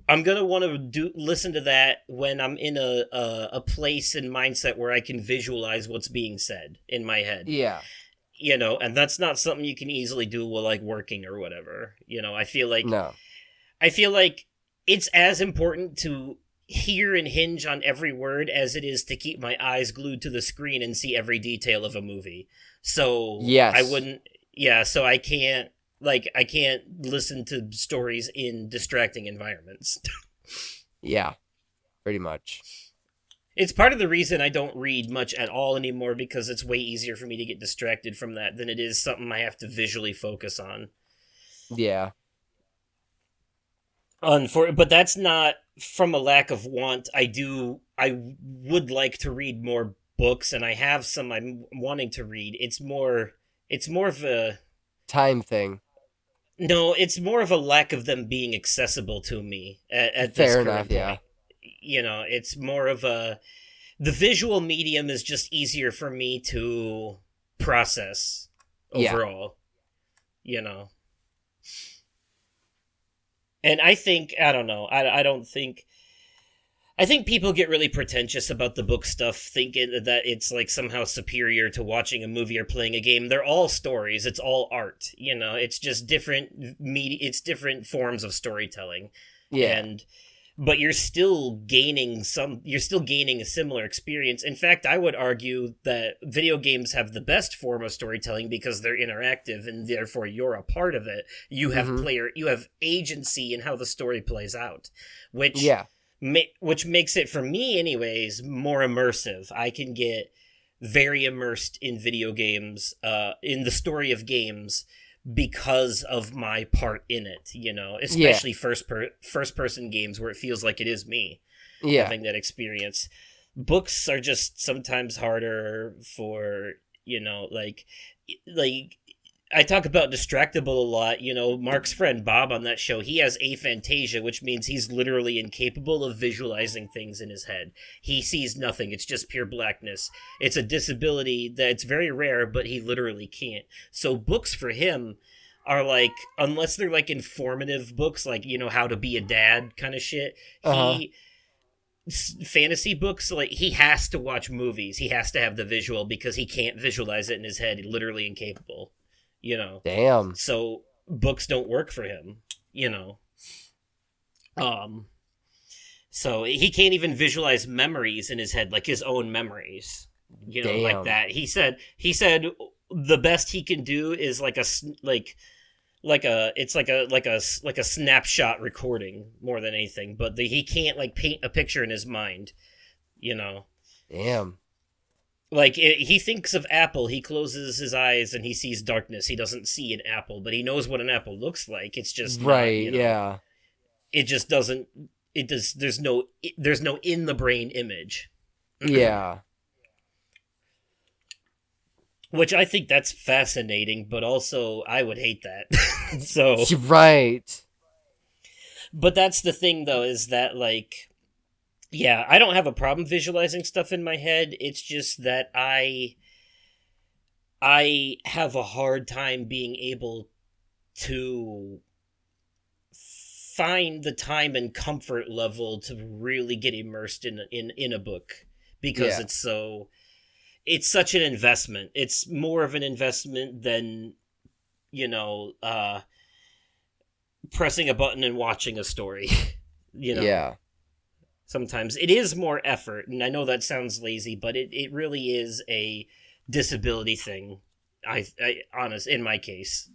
S1: I'm gonna want to listen to that when I'm in a place and mindset where I can visualize what's being said in my head.
S2: Yeah.
S1: You know, and that's not something you can easily do while like working or whatever. You know, I feel like
S2: No.
S1: I feel like it's as important to hear and hinge on every word as it is to keep my eyes glued to the screen and see every detail of a movie. So
S2: Yes.
S1: I wouldn't, yeah, so I can't, I can't listen to stories in distracting environments.
S2: Yeah, pretty much.
S1: It's part of the reason I don't read much at all anymore, because it's way easier for me to get distracted from that than it is something I have to visually focus on.
S2: Yeah.
S1: But that's not from a lack of want. I would like to read more books, and I have some I'm wanting to read. It's more of a,
S2: Time thing.
S1: no, it's more of a lack of them being accessible to me at this
S2: Fair
S1: current
S2: enough,
S1: point.
S2: yeah.
S1: You know, it's more of a, the visual medium is just easier for me to process overall. You know. And I think, I don't know, I think people get really pretentious about the book stuff, thinking that it's like somehow superior to watching a movie or playing a game. They're all stories. It's all art. You know, it's just different it's different forms of storytelling.
S2: Yeah.
S1: But you're still gaining a similar experience. In fact, I would argue that video games have the best form of storytelling because they're interactive and therefore you're a part of it. You have you have agency in how the story plays out, which makes it, for me anyways, more immersive. I can get very immersed in video games, in the story of games, because of my part in it, you know, especially first person games where it feels like it is me having that experience. Books are just sometimes harder for, you know, like I talk about distractible a lot. You know, Mark's friend Bob on that show, he has aphantasia, which means he's literally incapable of visualizing things in his head. He sees nothing. It's just pure blackness. It's a disability that's very rare, but he literally can't. So books for him are like, unless they're like informative books, like, you know, how to be a dad kind of shit, fantasy books, like, he has to watch movies. He has to have the visual because he can't visualize it in his head. He's literally incapable. You know,
S2: damn.
S1: So books don't work for him, you know. So he can't even visualize memories in his head, like his own memories, you know, like that. He said the best he can do is like a snapshot recording more than anything, but he can't like paint a picture in his mind, you know.
S2: Damn.
S1: Like, he thinks of apple, he closes his eyes and he sees darkness. He doesn't see an apple, but he knows what an apple looks like. It's just
S2: right,
S1: not, you know,
S2: yeah.
S1: It just doesn't. There's no in the brain image.
S2: Yeah.
S1: Which I think that's fascinating, but also I would hate that. So
S2: right.
S1: But that's the thing, though, is that, like, yeah, I don't have a problem visualizing stuff in my head. It's just that I have a hard time being able to find the time and comfort level to really get immersed in a book, because it's such an investment. It's more of an investment than, you know, pressing a button and watching a story. You know.
S2: Yeah.
S1: Sometimes it is more effort, and I know that sounds lazy, but it really is a disability thing. I honest, in my case,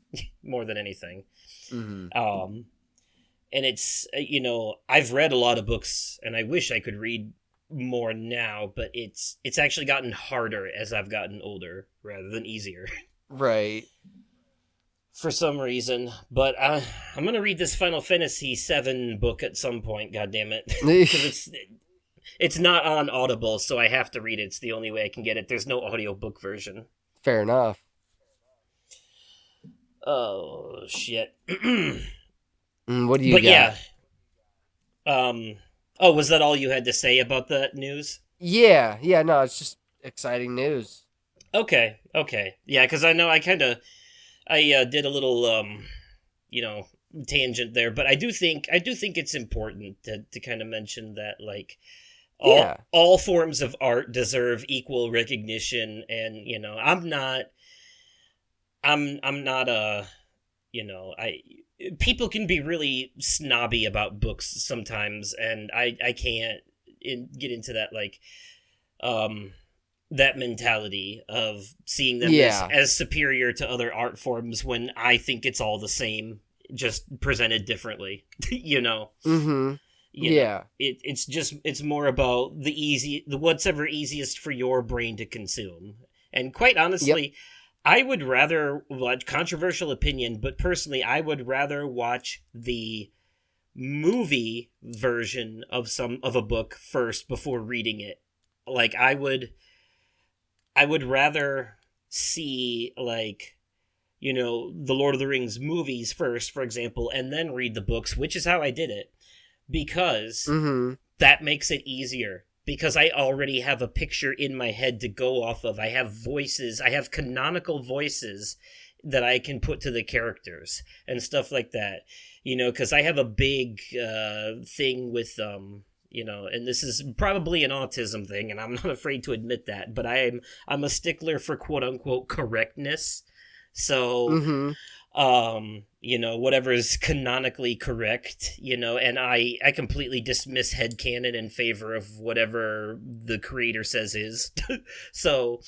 S1: more than anything.
S2: Mm-hmm.
S1: And it's, you know, I've read a lot of books, and I wish I could read more now, but it's actually gotten harder as I've gotten older rather than easier.
S2: Right.
S1: For some reason, but I'm gonna read this Final Fantasy VII book at some point. God damn it, because it's not on Audible, so I have to read it. It's the only way I can get it. There's no audiobook version.
S2: Fair enough.
S1: Oh shit.
S2: What do you got?
S1: Yeah. Oh, was that all you had to say about that news?
S2: Yeah. No, it's just exciting news.
S1: Okay. Yeah, because I know I did a little, you know, tangent there, but I do think it's important to kind of mention that, like, all forms of art deserve equal recognition, and, you know, I'm not you know, people can be really snobby about books sometimes, and I can't get into that, like, that mentality of seeing them
S2: Yeah.
S1: as superior to other art forms when I think it's all the same, just presented differently. You know.
S2: Mm-hmm.
S1: You know,
S2: Yeah.
S1: it's more about the what's ever easiest for your brain to consume. And quite
S2: Yep.
S1: honestly, I would rather watch, controversial opinion, but personally I would rather watch the movie version of a book first before reading it. Like I would rather see, like, the Lord of the Rings movies first, for example, and then read the books, which is how I did it, because
S2: Mm-hmm.
S1: that makes it easier, because I already have a picture in my head to go off of. I have voices, I have canonical voices that I can put to the characters and stuff like that. Because I have a big thing with and this is probably an autism thing, and I'm not afraid to admit that, but I'm a stickler for quote unquote correctness. So
S2: Mm-hmm.
S1: whatever is canonically correct, and I completely dismiss headcanon in favor of whatever the creator says is. so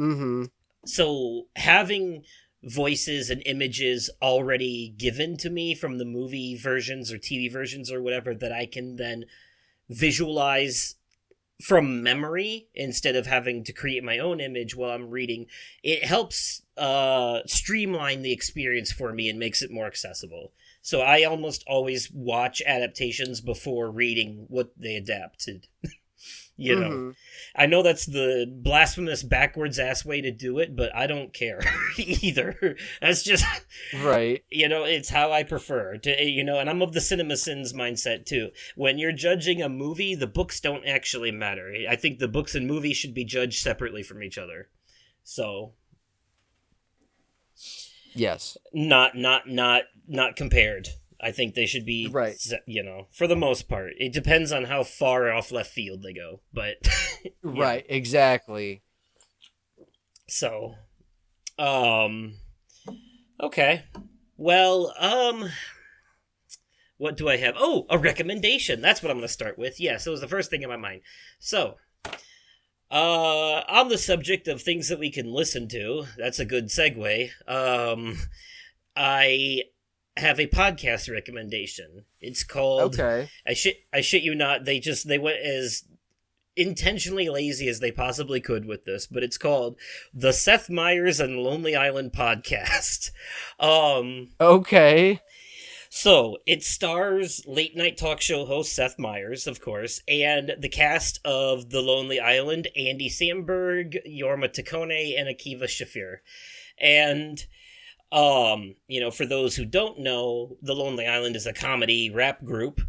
S2: Mm-hmm.
S1: so having voices and images already given to me from the movie versions or TV versions or whatever that I can then visualize from memory instead of having to create my own image while I'm reading, it helps streamline the experience for me and makes it more accessible. So I almost always watch adaptations before reading what they adapted.
S2: Mm-hmm.
S1: I know that's the blasphemous backwards ass way to do it, but I don't care either. That's just
S2: Right.
S1: it's how I prefer to, and I'm of the CinemaSins mindset too. When you're judging a movie, the books don't actually matter. I think the books and movies should be judged separately from each other. So
S2: Yes.
S1: not compared. I think they should be,
S2: Right.
S1: for the most part. It depends on how far off left field they go, but
S2: Right. Exactly.
S1: So, okay. Well, what do I have? Oh, a recommendation. That's what I'm going to start with. Yes, it was the first thing in my mind. So, on the subject of things that we can listen to, that's a good segue. I have a podcast recommendation. It's called,
S2: Okay.
S1: I shit you not, they went as intentionally lazy as they possibly could with this, but it's called the Seth Meyers and Lonely Island Podcast.
S2: Okay.
S1: So it stars late night talk show host Seth Meyers, of course, and the cast of The Lonely Island: Andy Samberg, Yorma Taccone, and Akiva Shafir. And for those who don't know, The Lonely Island is a comedy rap group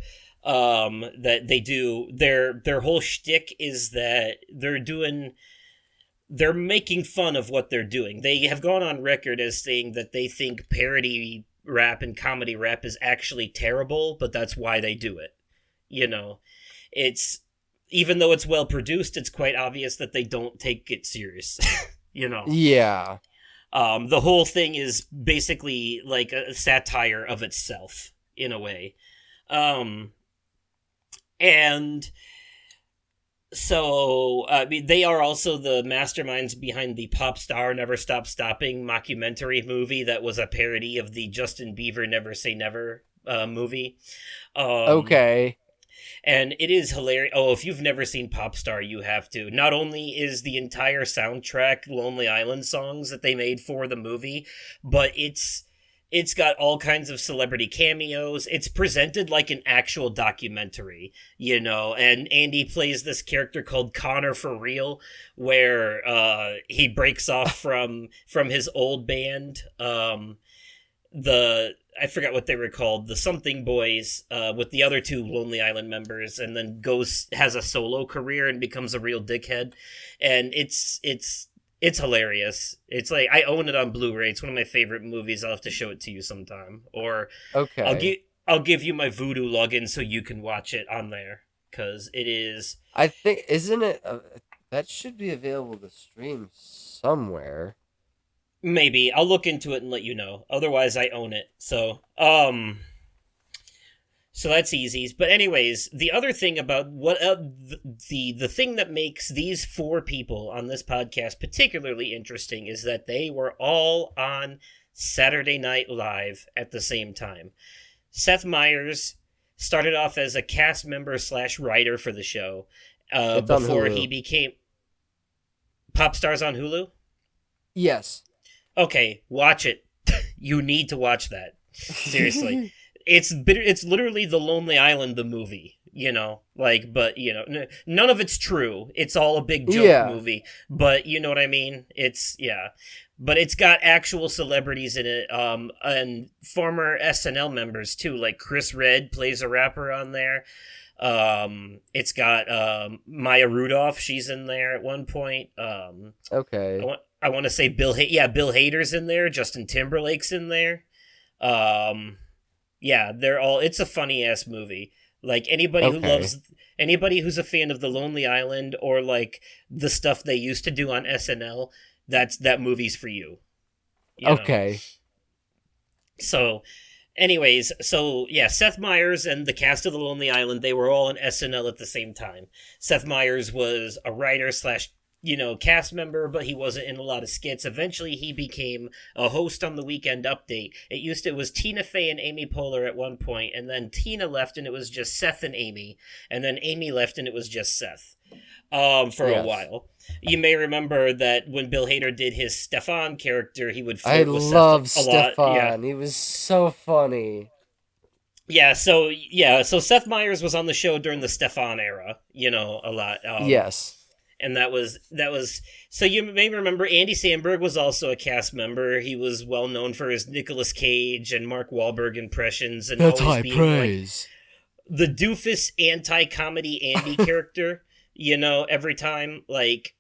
S1: that they do. Their whole shtick is that they're making fun of what they're doing. They have gone on record as saying that they think parody rap and comedy rap is actually terrible, but that's why they do it. It's, even though it's well produced, it's quite obvious that they don't take it serious.
S2: Yeah.
S1: The whole thing is basically like a satire of itself in a way. And so, they are also the masterminds behind the Pop Star Never Stop Stopping mockumentary movie that was a parody of the Justin Bieber Never Say Never movie.
S2: Okay.
S1: And it is hilarious. Oh, if you've never seen Pop Star, you have to. Not only is the entire soundtrack Lonely Island songs that they made for the movie, but it's got all kinds of celebrity cameos. It's presented like an actual documentary, and Andy plays this character called Connor for Real, where he breaks off from his old band, I forgot what they were called, the Something Boys, with the other two Lonely Island members, and then has a solo career and becomes a real dickhead. And it's hilarious. It's like, I own it on Blu-ray. It's one of my favorite movies. I'll have to show it to you sometime. Or
S2: Okay.
S1: I'll give you my Vudu login so you can watch it on there, because it is.
S2: I think, isn't it? That should be available to stream somewhere.
S1: Maybe I'll look into it and let you know. Otherwise, I own it. So that's easy. But anyways, the other thing about what the thing that makes these four people on this podcast particularly interesting is that they were all on Saturday Night Live at the same time. Seth Meyers started off as a cast member / writer for the show before he became Pop Stars on Hulu.
S2: Yes.
S1: Okay, watch it. You need to watch that. Seriously. It's literally The Lonely Island, the movie, but, none of it's true. It's all a big joke movie, but you know what I mean? But it's got actual celebrities in it, and former SNL members, too, like Chris Redd plays a rapper on there. It's got Maya Rudolph, she's in there at one point.
S2: Okay.
S1: I want to say Bill Hader's in there, Justin Timberlake's in there. Yeah, they're all. It's a funny ass movie. Like anybody who's a fan of The Lonely Island or like the stuff they used to do on SNL, that movie's for you.
S2: Okay.
S1: So, anyways, Seth Meyers and the cast of The Lonely Island, they were all on SNL at the same time. Seth Meyers was a writer / cast member, but he wasn't in a lot of skits. Eventually, he became a host on the Weekend Update. It was Tina Fey and Amy Poehler at one point, and then Tina left, and it was just Seth and Amy, and then Amy left, and it was just Seth. For a while. You may remember that when Bill Hader did his Stefan character, he would flirt with Seth a lot.
S2: Stefan. He was so funny.
S1: So Seth Meyers was on the show during the Stefan era, a lot.
S2: Yes.
S1: And that was so you may remember Andy Samberg was also a cast member. He was well known for his Nicolas Cage and Mark Wahlberg impressions and
S2: that's
S1: always
S2: high
S1: being
S2: praise.
S1: Like the doofus anti-comedy Andy character, every time. Like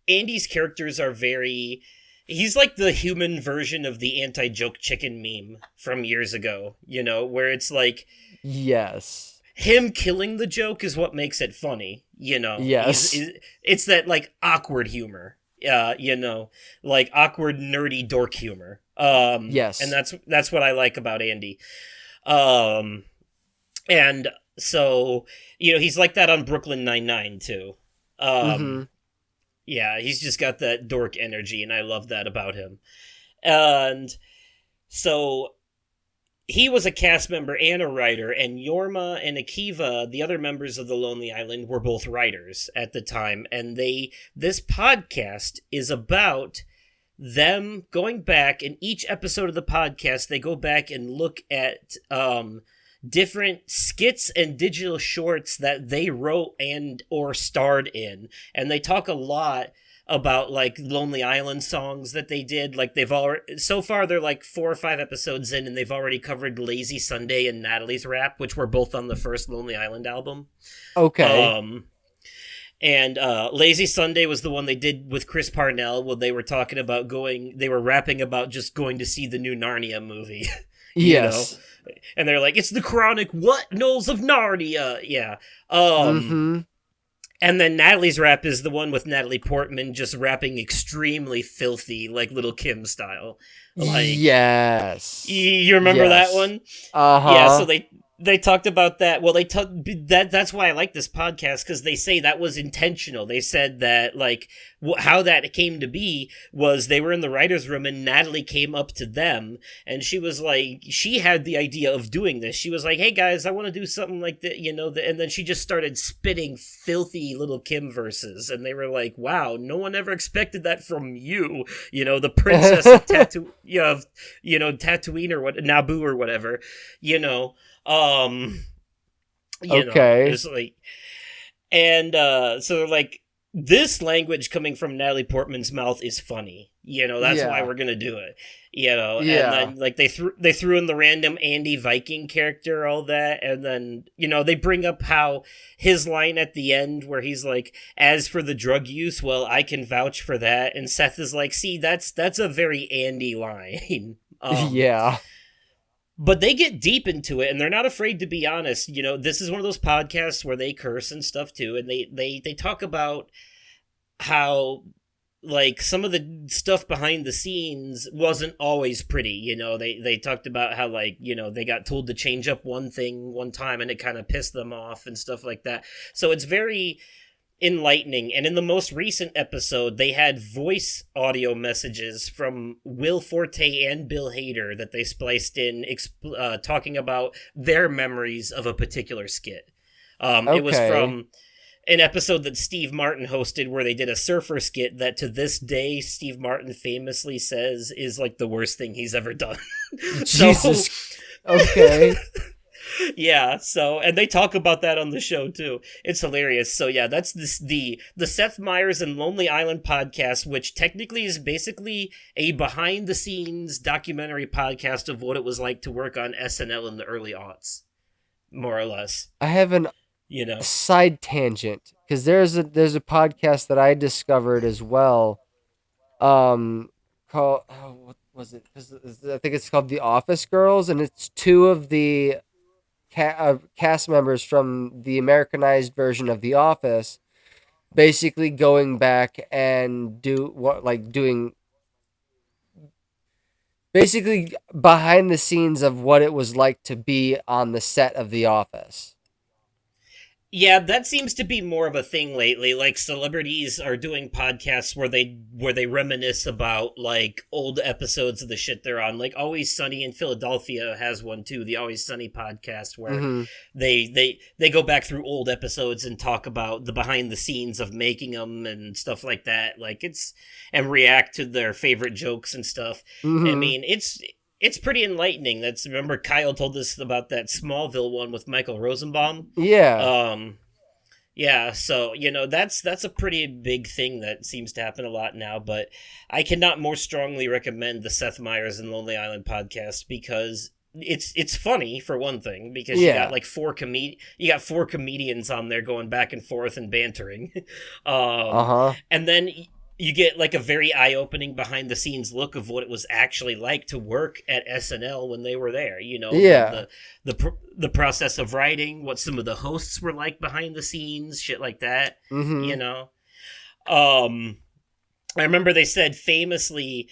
S1: Andy's characters are he's like the human version of the anti-joke chicken meme from years ago, where it's like
S2: yes.
S1: Him killing the joke is what makes it funny,
S2: Yes.
S1: It's that, like, awkward humor, like awkward, nerdy dork humor.
S2: Yes.
S1: And that's what I like about Andy. And so, he's like that on Brooklyn Nine-Nine, too. Yeah, he's just got that dork energy, and I love that about him. And so he was a cast member and a writer, and Yorma and Akiva, the other members of The Lonely Island, were both writers at the time. And this podcast is about them going back, in each episode of the podcast, they go back and look at different skits and digital shorts that they wrote and or starred in. And they talk a lot about like Lonely Island songs that they did. Like so far they're like 4 or 5 episodes in, and they've already covered Lazy Sunday and Natalie's Rap, which were both on the first Lonely Island album.
S2: Okay.
S1: And Lazy Sunday was the one they did with Chris Parnell when they were talking about they were rapping about just going to see the new Narnia movie.
S2: Yes.
S1: And they're like, it's the chronic Knolls of Narnia. Yeah. And then Natalie's Rap is the one with Natalie Portman just rapping extremely filthy, like Little Kim style. Like,
S2: yes.
S1: You remember that one?
S2: Uh-huh.
S1: Yeah, so they talked about that. Well, that's why I like this podcast, because they say that was intentional. They said that, like, how that came to be was they were in the writer's room and Natalie came up to them and she was like, she had the idea of doing this. She was like, hey guys, I want to do something like that, and then she just started spitting filthy Little Kim verses, and they were like, wow, no one ever expected that from you, the princess of Tatooine or what, Naboo or whatever,
S2: okay.
S1: It's like, and so they're like, this language coming from Natalie Portman's mouth is funny. That's why we're gonna do it. And then like they threw in the random Andy Viking character, all that, and then they bring up how his line at the end where he's like, as for the drug use, well, I can vouch for that, and Seth is like, see, that's a very Andy line.
S2: Yeah.
S1: But they get deep into it, and they're not afraid to be honest. This is one of those podcasts where they curse and stuff too, and they talk about how like some of the stuff behind the scenes wasn't always pretty. They talked about how, like, they got told to change up one thing one time and it kind of pissed them off and stuff like that. So it's very enlightening. And in the most recent episode, they had voice audio messages from Will Forte and Bill Hader that they spliced in, talking about their memories of a particular skit. It was from an episode that Steve Martin hosted where they did a surfer skit that to this day Steve Martin famously says is like the worst thing he's ever done.
S2: Jesus. Okay.
S1: Yeah, so, and they talk about that on the show too. It's hilarious. So yeah, that's the Seth Meyers and Lonely Island podcast, which technically is basically a behind the scenes documentary podcast of what it was like to work on SNL in the early aughts, more or less.
S2: I have an side tangent, because there's a podcast that I discovered as well, called, what was it? I think it's called The Office Girls, and it's two of the cast members from the Americanized version of The Office, basically going back and doing basically behind the scenes of what it was like to be on the set of The Office.
S1: Yeah, that seems to be more of a thing lately. Like, celebrities are doing podcasts where they reminisce about, like, old episodes of the shit they're on. Like, Always Sunny in Philadelphia has one too, the Always Sunny podcast, where they go back through old episodes and talk about the behind the scenes of making them and stuff like that. Like, and react to their favorite jokes and stuff. I mean, it's pretty enlightening. Remember Kyle told us about that Smallville one with Michael Rosenbaum?
S2: Yeah.
S1: Yeah, so, that's a pretty big thing that seems to happen a lot now, but I cannot more strongly recommend the Seth Meyers and Lonely Island podcast, because it's funny, for one thing, because you got like four comedians on there going back and forth and bantering. And then you get like a very eye-opening behind-the-scenes look of what it was actually like to work at SNL when they were there. The process of writing, what some of the hosts were like behind the scenes, shit like that. I remember they said famously,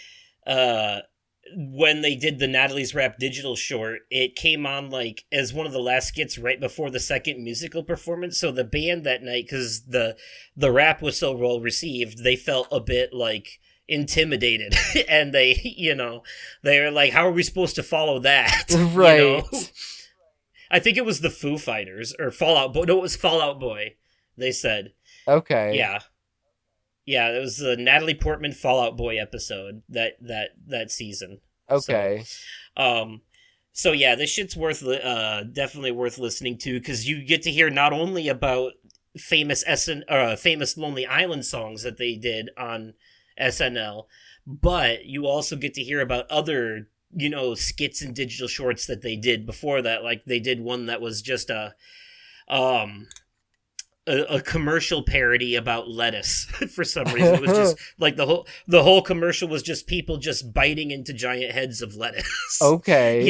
S1: when they did the Natalie's Rap digital short, it came on like as one of the last skits right before the second musical performance. So the band that night, because the rap was so well received, they felt a bit like intimidated, and they were like, how are we supposed to follow that?
S2: Right.
S1: I think it was the Foo Fighters or Fallout Boy. No, it was Fallout Boy. They said. Okay. Yeah. Yeah, it was the Natalie Portman Fallout Boy episode that season.
S2: Okay.
S1: So yeah, this shit's definitely worth listening to, because you get to hear not only about famous Lonely Island songs that they did on SNL, but you also get to hear about other skits and digital shorts that they did before that. Like, they did one that was just a commercial parody about lettuce. For some reason, it was just like the whole commercial was just people just biting into giant heads of lettuce.
S2: Okay.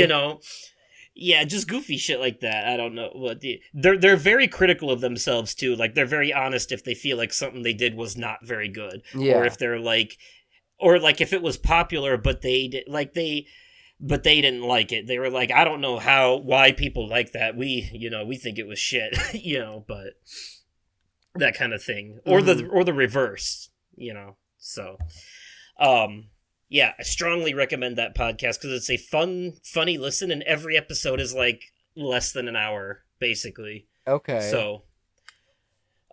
S1: Yeah, just goofy shit like that. I don't know what they're very critical of themselves too. Like, they're very honest if they feel like something they did was not very good, or if they're like, if it was popular but they didn't like it. They were like, I don't know why people like that. We think it was shit, but that kind of thing, or the reverse, So, yeah, I strongly recommend that podcast, because it's a funny listen, and every episode is like less than an hour, basically.
S2: Okay.
S1: So,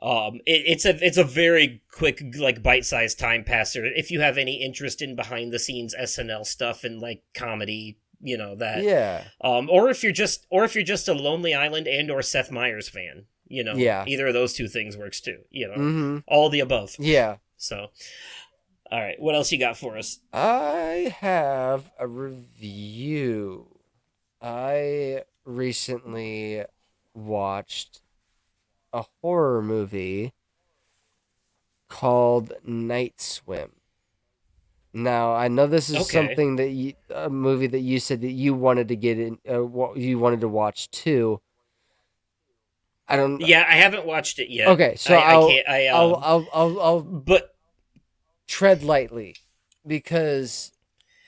S1: it's a very quick, like, bite-sized time passer. If you have any interest in behind the scenes SNL stuff and like comedy, that.
S2: Yeah.
S1: Or if you're just a Lonely Island and or Seth Meyers fan, either of those two things works too. All the above.
S2: Yeah.
S1: So, all right, what else you got for us?
S2: I have a review. I recently watched a horror movie called Night Swim. Now, I know this is something that a movie that you said that you wanted to get in, you wanted to watch too. I don't.
S1: Yeah, I haven't watched it yet.
S2: Okay, so
S1: I'll
S2: tread lightly, because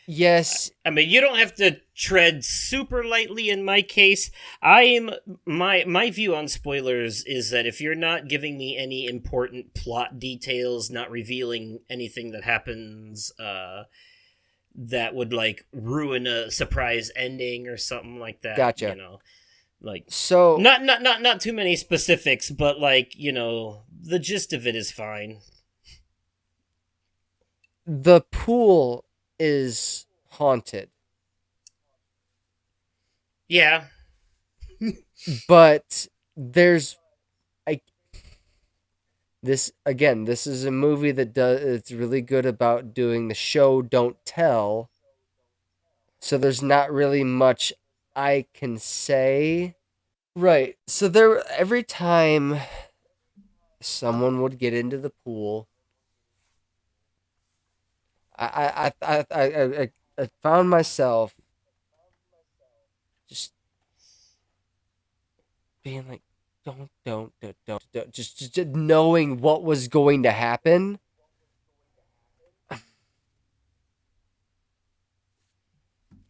S2: yes,
S1: I mean, you don't have to tread super lightly in my case. I'm my view on spoilers is that if you're not giving me any important plot details, not revealing anything that happens that would like ruin a surprise ending or something like that,
S2: gotcha.
S1: like
S2: So
S1: not too many specifics, but like, the gist of it is fine.
S2: the pool is haunted,
S1: Yeah.
S2: but there's I this is a movie that does it's really good about doing the show don't tell. So there's not really much I can say. Right. So there every time someone would get into the pool, I found myself just being like, don't, just knowing what was going to happen.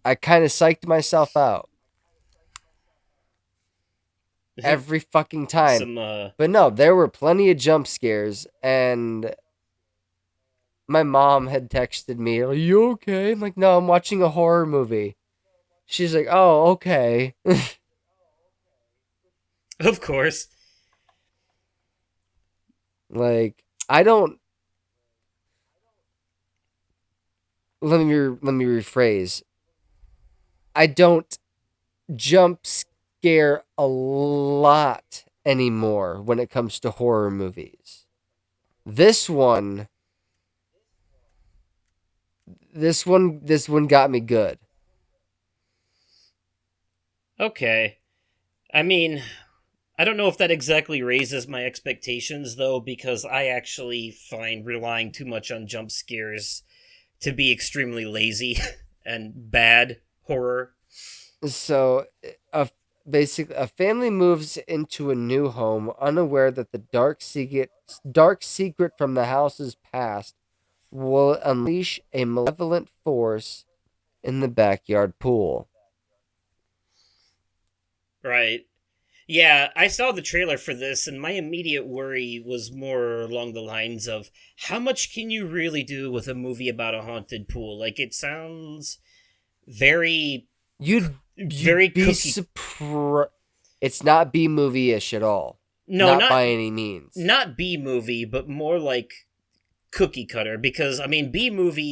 S2: I kind of psyched myself out every fucking time.
S1: Some
S2: But no, there were plenty of jump scares, and my mom had texted me, "Are you okay?" I'm like, "No, I'm watching a horror movie." She's like, "Oh, okay."
S1: Of course.
S2: Like, I don't. Let me rephrase. I don't jump scare a lot anymore when it comes to horror movies. This one, this one got me good.
S1: Okay. I mean, I don't know if that exactly raises my expectations, though, because I actually find relying too much on jump scares to be extremely lazy and bad horror.
S2: So, a basically a family moves into a new home, unaware that the dark secret from the house's past will unleash a malevolent force in the backyard pool.
S1: Right. Yeah, I saw the trailer for this, and my immediate worry was more along the lines of how much can you really do with a movie about a haunted pool? Like, it sounds very,
S2: You'd
S1: very
S2: be
S1: cookie.
S2: surprised. It's not B movie ish at all.
S1: No,
S2: Not by any means.
S1: not B movie, but more like cookie cutter. Because I mean, B movie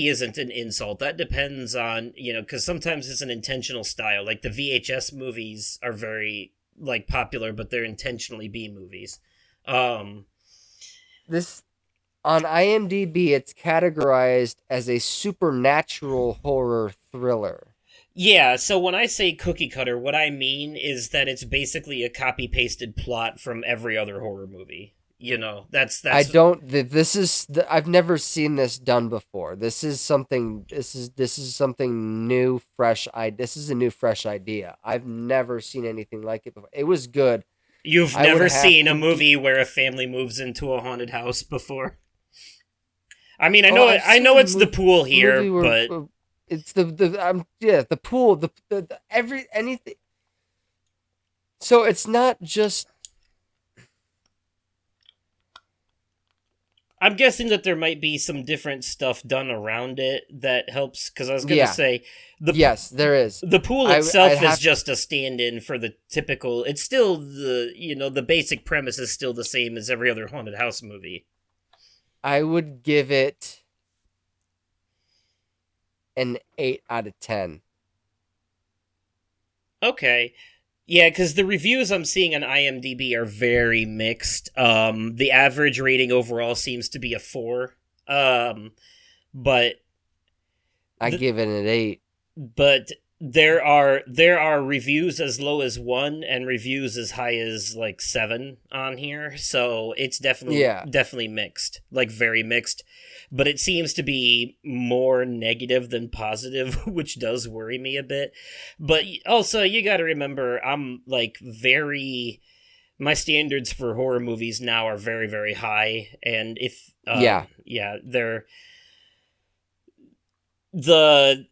S1: isn't an insult. That depends on, because sometimes it's an intentional style. Like the VHS movies are very like popular, but they're intentionally B movies. Um,
S2: This on IMDb, it's categorized as a supernatural horror thriller.
S1: yeah. So when I say cookie cutter, what I mean is that it's basically a copy pasted plot from every other horror movie.
S2: I
S1: That's
S2: don't. This is. I've never seen this done before. This is something. This is something new, fresh. This is a new, fresh idea. I've never seen anything like it before. It was good.
S1: You've
S2: I would
S1: never
S2: have
S1: seen a
S2: to.
S1: movie where a family moves into a haunted house before. I mean,
S2: Oh, I've
S1: I
S2: seen
S1: know
S2: a
S1: it's the pool here,
S2: movie where
S1: but
S2: it's the pool the every anything. So it's not just.
S1: I'm guessing that there might be some different stuff done around it that helps. Because I was gonna
S2: Yeah.
S1: say
S2: Yes, there is.
S1: the pool
S2: I'd
S1: itself is
S2: have.
S1: just a stand-in for the typical. It's still the basic premise is still the same as every other haunted house movie.
S2: I would give it an 8 out of 10.
S1: Okay. Yeah, because the reviews I'm seeing on IMDb are very mixed. The average rating overall seems to be a 4. But
S2: I
S1: the,
S2: give it an 8.
S1: but there are reviews as low as 1 and reviews as high as like 7 on here. So it's
S2: Yeah.
S1: definitely mixed, like very mixed. But it seems to be more negative than positive, which does worry me a bit. But also, you got to remember, I'm like very my standards for horror movies now are very, very high, and if they're the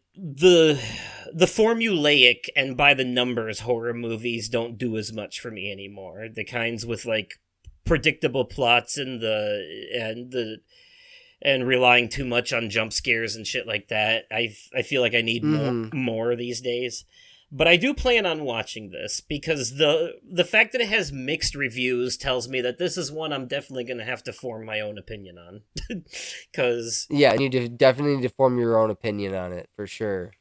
S1: formulaic and by the numbers horror movies don't do as much for me anymore. The kinds with like predictable plots and relying too much on jump scares and shit like that. I feel like I need more these days. But I do plan on watching this because the fact that it has mixed reviews tells me that this is one I'm definitely going to have to form my own opinion on. Cuz
S2: you definitely need to form your own opinion on it for sure.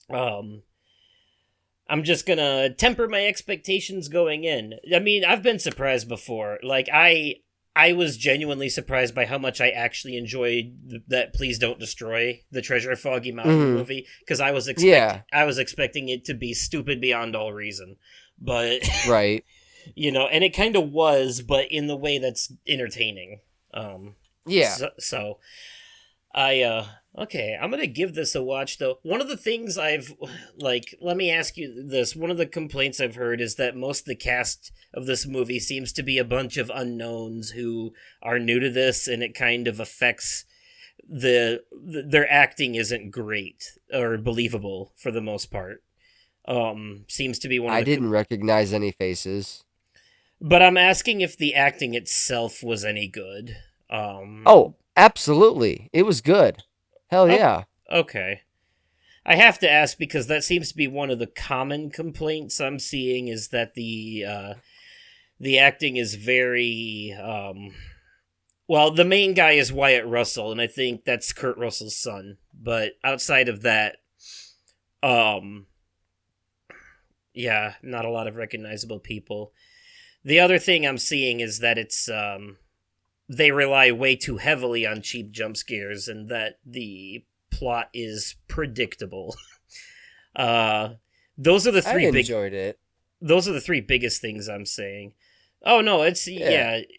S1: I'm just going to temper my expectations going in. I mean, I've been surprised before. Like I was genuinely surprised by how much I actually enjoyed that Please Don't Destroy the Treasure Foggy Mountain movie, because I was expecting it to be stupid beyond all reason. But
S2: right.
S1: And it kind of was, but in the way that's entertaining. So okay, I'm gonna give this a watch, though. One of the things let me ask you this. One of the complaints I've heard is that most of the cast of this movie seems to be a bunch of unknowns who are new to this, and it kind of affects their acting isn't great or believable for the most part. Seems to be one of
S2: I didn't recognize any faces.
S1: But I'm asking if the acting itself was any good.
S2: Oh, absolutely. It was good. Hell yeah.
S1: Okay. I have to ask because that seems to be one of the common complaints I'm seeing is that the acting is very the main guy is Wyatt Russell, and I think that's Kurt Russell's son. But outside of that, not a lot of recognizable people. The other thing I'm seeing is that it's they rely way too heavily on cheap jump scares, and that the plot is predictable. Those are the three.
S2: I enjoyed it.
S1: Those are the three biggest things I'm saying. Oh no, it's it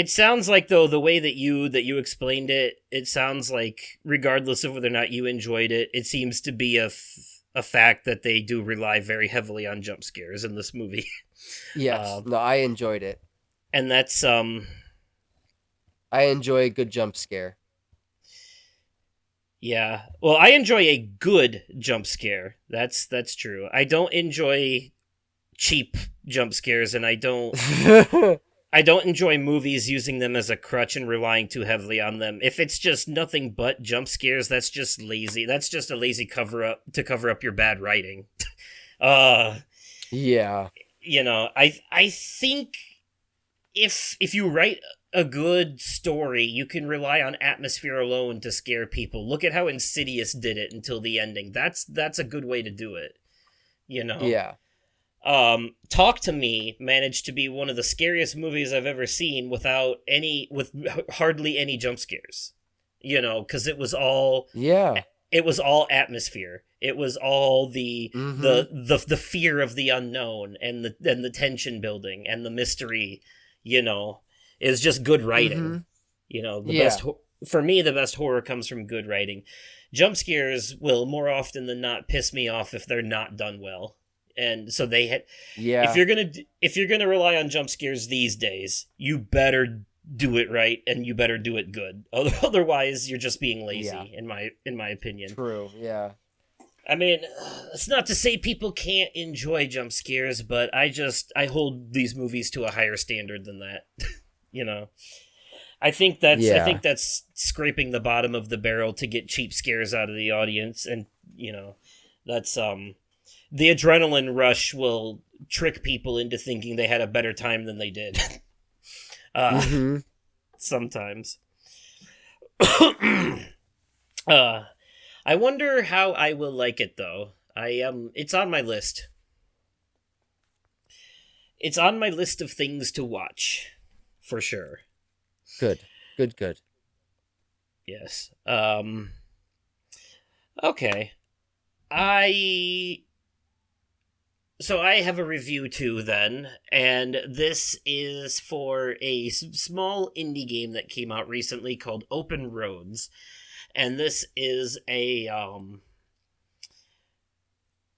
S1: sounds like though the way that you explained it, it sounds like regardless of whether or not you enjoyed it, it seems to be a fact that they do rely very heavily on jump scares in this movie.
S2: Yes, no, I enjoyed it.
S1: And that's
S2: I enjoy a good jump scare.
S1: Yeah. Well, I enjoy a good jump scare. That's true. I don't enjoy cheap jump scares, and I don't enjoy movies using them as a crutch and relying too heavily on them. If it's just nothing but jump scares, that's just lazy. That's just a lazy cover up to cover up your bad writing.
S2: Yeah.
S1: I think if you write a good story, you can rely on atmosphere alone to scare people. Look at how Insidious did it until the ending. That's a good way to do it.
S2: Yeah.
S1: Talk to Me managed to be one of the scariest movies I've ever seen with hardly any jump scares. Because it was all atmosphere. It was all the fear of the unknown and the tension building and the mystery. Is just good writing. Best for me, the best horror comes from good writing. Jump scares will more often than not piss me off if they're not done well. And so if you're gonna rely on jump scares these days, you better do it right and you better do it good. Otherwise, you're just being lazy, in my opinion.
S2: True. Yeah.
S1: I mean, it's not to say people can't enjoy jump scares, but I hold these movies to a higher standard than that. I think that's scraping the bottom of the barrel to get cheap scares out of the audience, and that's the adrenaline rush will trick people into thinking they had a better time than they did. Sometimes. I wonder how I will like it, though. It's on my list. It's on my list of things to watch, for sure.
S2: Good.
S1: Yes. Okay. So I have a review too, then, and this is for a small indie game that came out recently called Open Roads. And this is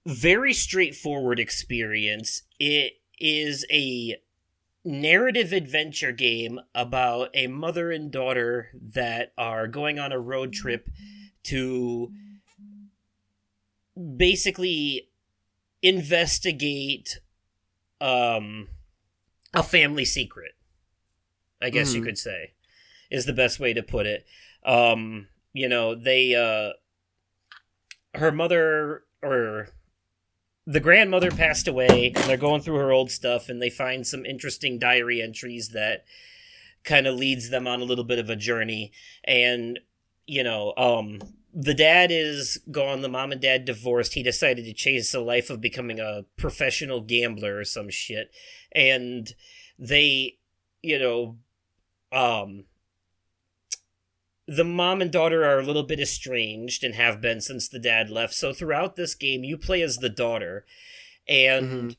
S1: very straightforward experience. It is a narrative adventure game about a mother and daughter that are going on a road trip to basically investigate a family secret, I guess you could say, is the best way to put it. Her mother, or the grandmother, passed away, and they're going through her old stuff, and they find some interesting diary entries that kind of leads them on a little bit of a journey. And, the dad is gone, the mom and dad divorced. He decided to chase a life of becoming a professional gambler or some shit. And they, the mom and daughter are a little bit estranged and have been since the dad left. So throughout this game, you play as the daughter, and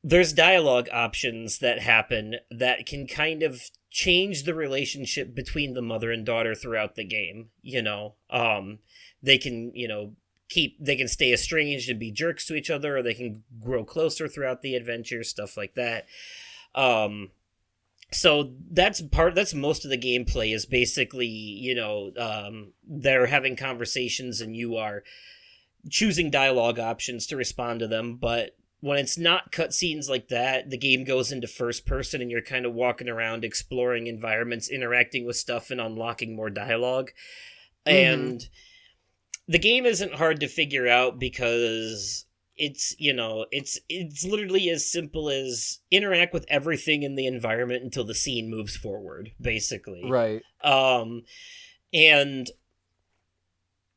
S1: there's dialogue options that happen that can kind of change the relationship between the mother and daughter throughout the game. They can, they can stay estranged and be jerks to each other, or they can grow closer throughout the adventure, stuff like that. So that's most of the gameplay is basically, they're having conversations and you are choosing dialogue options to respond to them. But when it's not cutscenes like that, the game goes into first person and you're kind of walking around, exploring environments, interacting with stuff, and unlocking more dialogue. And the game isn't hard to figure out because it's literally as simple as interact with everything in the environment until the scene moves forward, basically.
S2: Right.
S1: And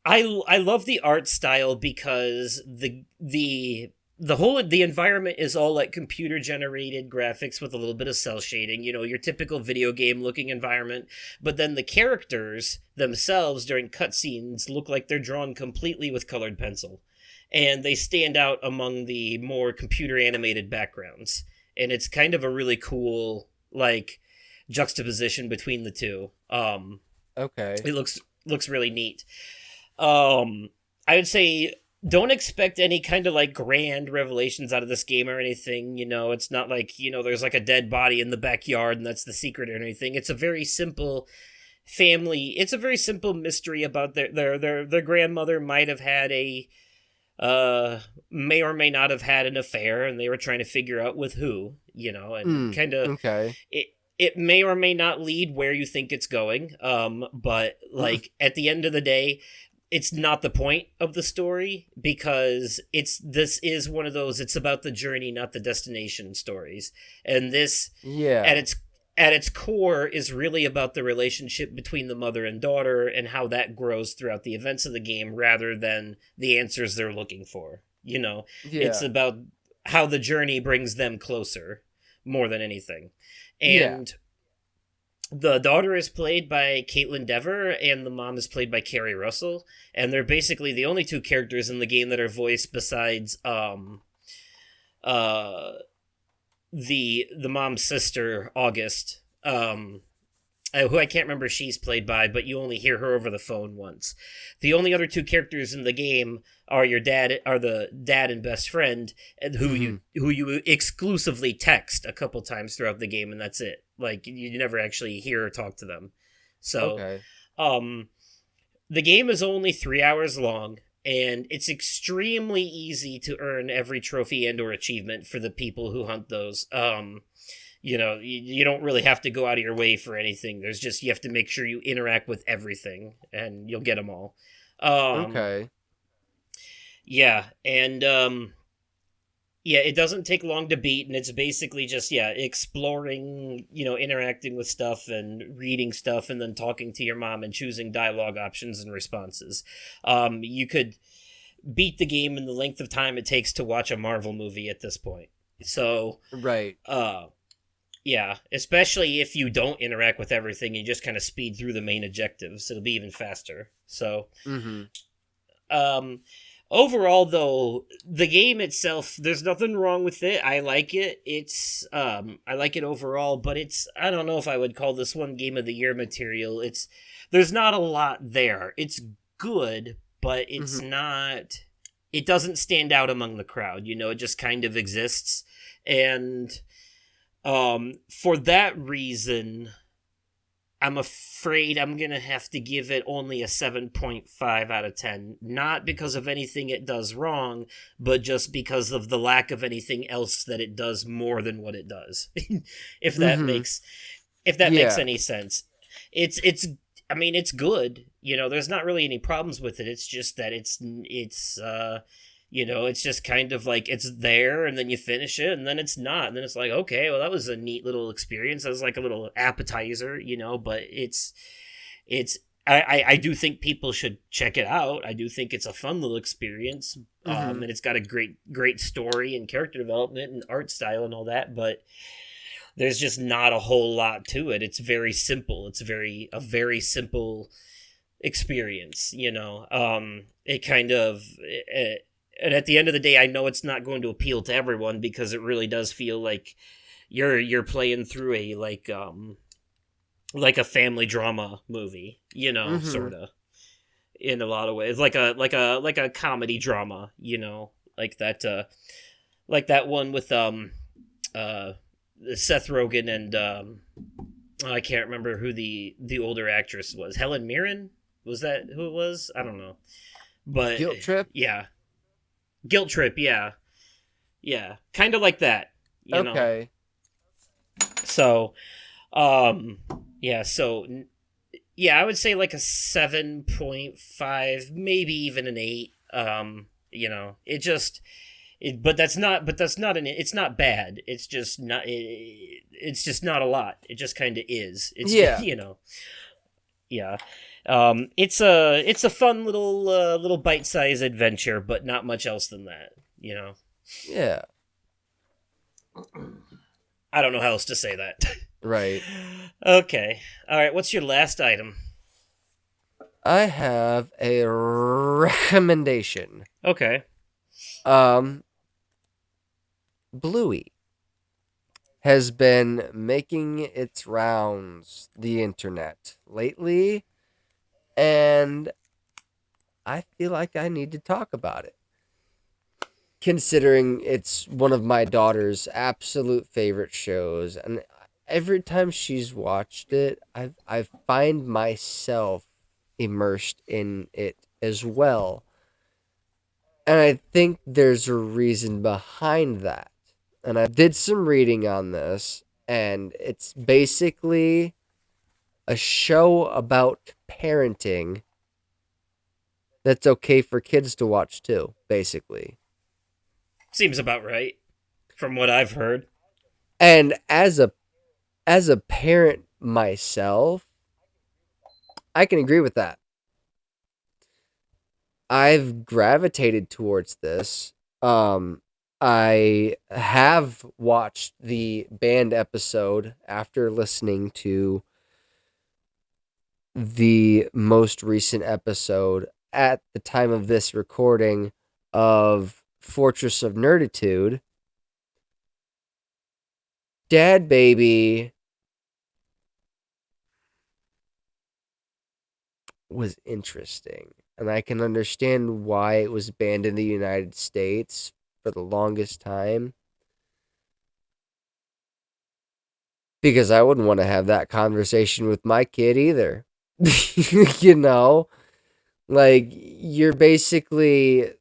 S1: I love the art style because the environment is all like computer generated graphics with a little bit of cell shading, your typical video game looking environment. But then the characters themselves during cutscenes look like they're drawn completely with colored pencil. And they stand out among the more computer animated backgrounds. And it's kind of a really cool, juxtaposition between the two.
S2: Okay.
S1: It looks really neat. I would say don't expect any kind of grand revelations out of this game or anything. It's not like, there's a dead body in the backyard and that's the secret or anything. It's a very simple family. It's a very simple mystery about their grandmother might have had may or may not have had an affair, and they were trying to figure out with who, and kind of,
S2: okay.
S1: It may or may not lead where you think it's going. But at the end of the day, it's not the point of the story, because this is one of those, it's about the journey, not the destination stories. And this, at its core, is really about the relationship between the mother and daughter and how that grows throughout the events of the game rather than the answers they're looking for. It's about how the journey brings them closer more than anything. And the daughter is played by Caitlin Dever and the mom is played by Carrie Russell. And they're basically the only two characters in the game that are voiced besides the mom's sister, August, who I can't remember she's played by, but you only hear her over the phone once. The only other two characters in the game are the dad and best friend, who you exclusively text a couple times throughout the game, and that's it. You never actually hear or talk to them. So, the game is only 3 hours long. And it's extremely easy to earn every trophy and or achievement for the people who hunt those. You don't really have to go out of your way for anything. There's just, you have to make sure you interact with everything, and you'll get them all. Yeah, and it doesn't take long to beat, and it's basically just, exploring, interacting with stuff and reading stuff and then talking to your mom and choosing dialogue options and responses. You could beat the game in the length of time it takes to watch a Marvel movie at this point. So,
S2: right.
S1: Especially if you don't interact with everything, you just kind of speed through the main objectives. It'll be even faster. So, overall, though, the game itself, there's nothing wrong with it. I like it. I like it overall, but I don't know if I would call this one Game of the Year material. There's not a lot there. It's good, but it's not it doesn't stand out among the crowd. It just kind of exists, and for that reason, I'm afraid I'm going to have to give it only a 7.5 out of 10. Not because of anything it does wrong, but just because of the lack of anything else that it does more than what it does. if that makes any sense. I mean, it's good. There's not really any problems with it. It's just that it's just kind of like it's there, and then you finish it, and then it's not, and then it's like, okay, well, that was a neat little experience. That was like a little appetizer, but I do think people should check it out. I do think it's a fun little experience, and it's got a great story and character development and art style and all that, but there's just not a whole lot to it. It's very simple. It's a very simple experience, it kind of. And at the end of the day, I know it's not going to appeal to everyone because it really does feel like you're playing through a like a family drama movie, sort of, in a lot of ways, like a comedy drama, like that one with Seth Rogen and I can't remember who the older actress was. Helen Mirren, was that who it was? I don't know, but
S2: Guilt Trip.
S1: Yeah. Guilt Trip, yeah. Yeah, kind of like that,
S2: Okay.
S1: So, yeah, I would say like a 7.5, maybe even an 8. But that's not it's not bad. It's just not a lot. It just kind of is. It's
S2: Yeah.
S1: Yeah. It's a fun little bite-sized adventure, but not much else than that,
S2: Yeah.
S1: I don't know how else to say that.
S2: Right.
S1: Okay. All right, what's your last item?
S2: I have a recommendation.
S1: Okay.
S2: Bluey has been making its rounds the internet lately, and I feel like I need to talk about it. Considering it's one of my daughter's absolute favorite shows, and every time she's watched it, I find myself immersed in it as well. And I think there's a reason behind that. And I did some reading on this, and it's basically a show about parenting that's okay for kids to watch too, basically.
S1: Seems about right, from what I've heard.
S2: And as a parent myself, I can agree with that. I've gravitated towards this. I have watched the band episode after listening to the most recent episode at the time of this recording of Fortress of Nerditude. Dad Baby was interesting, and I can understand why it was banned in the United States for the longest time. Because I wouldn't want to have that conversation with my kid either. Like, you're basically...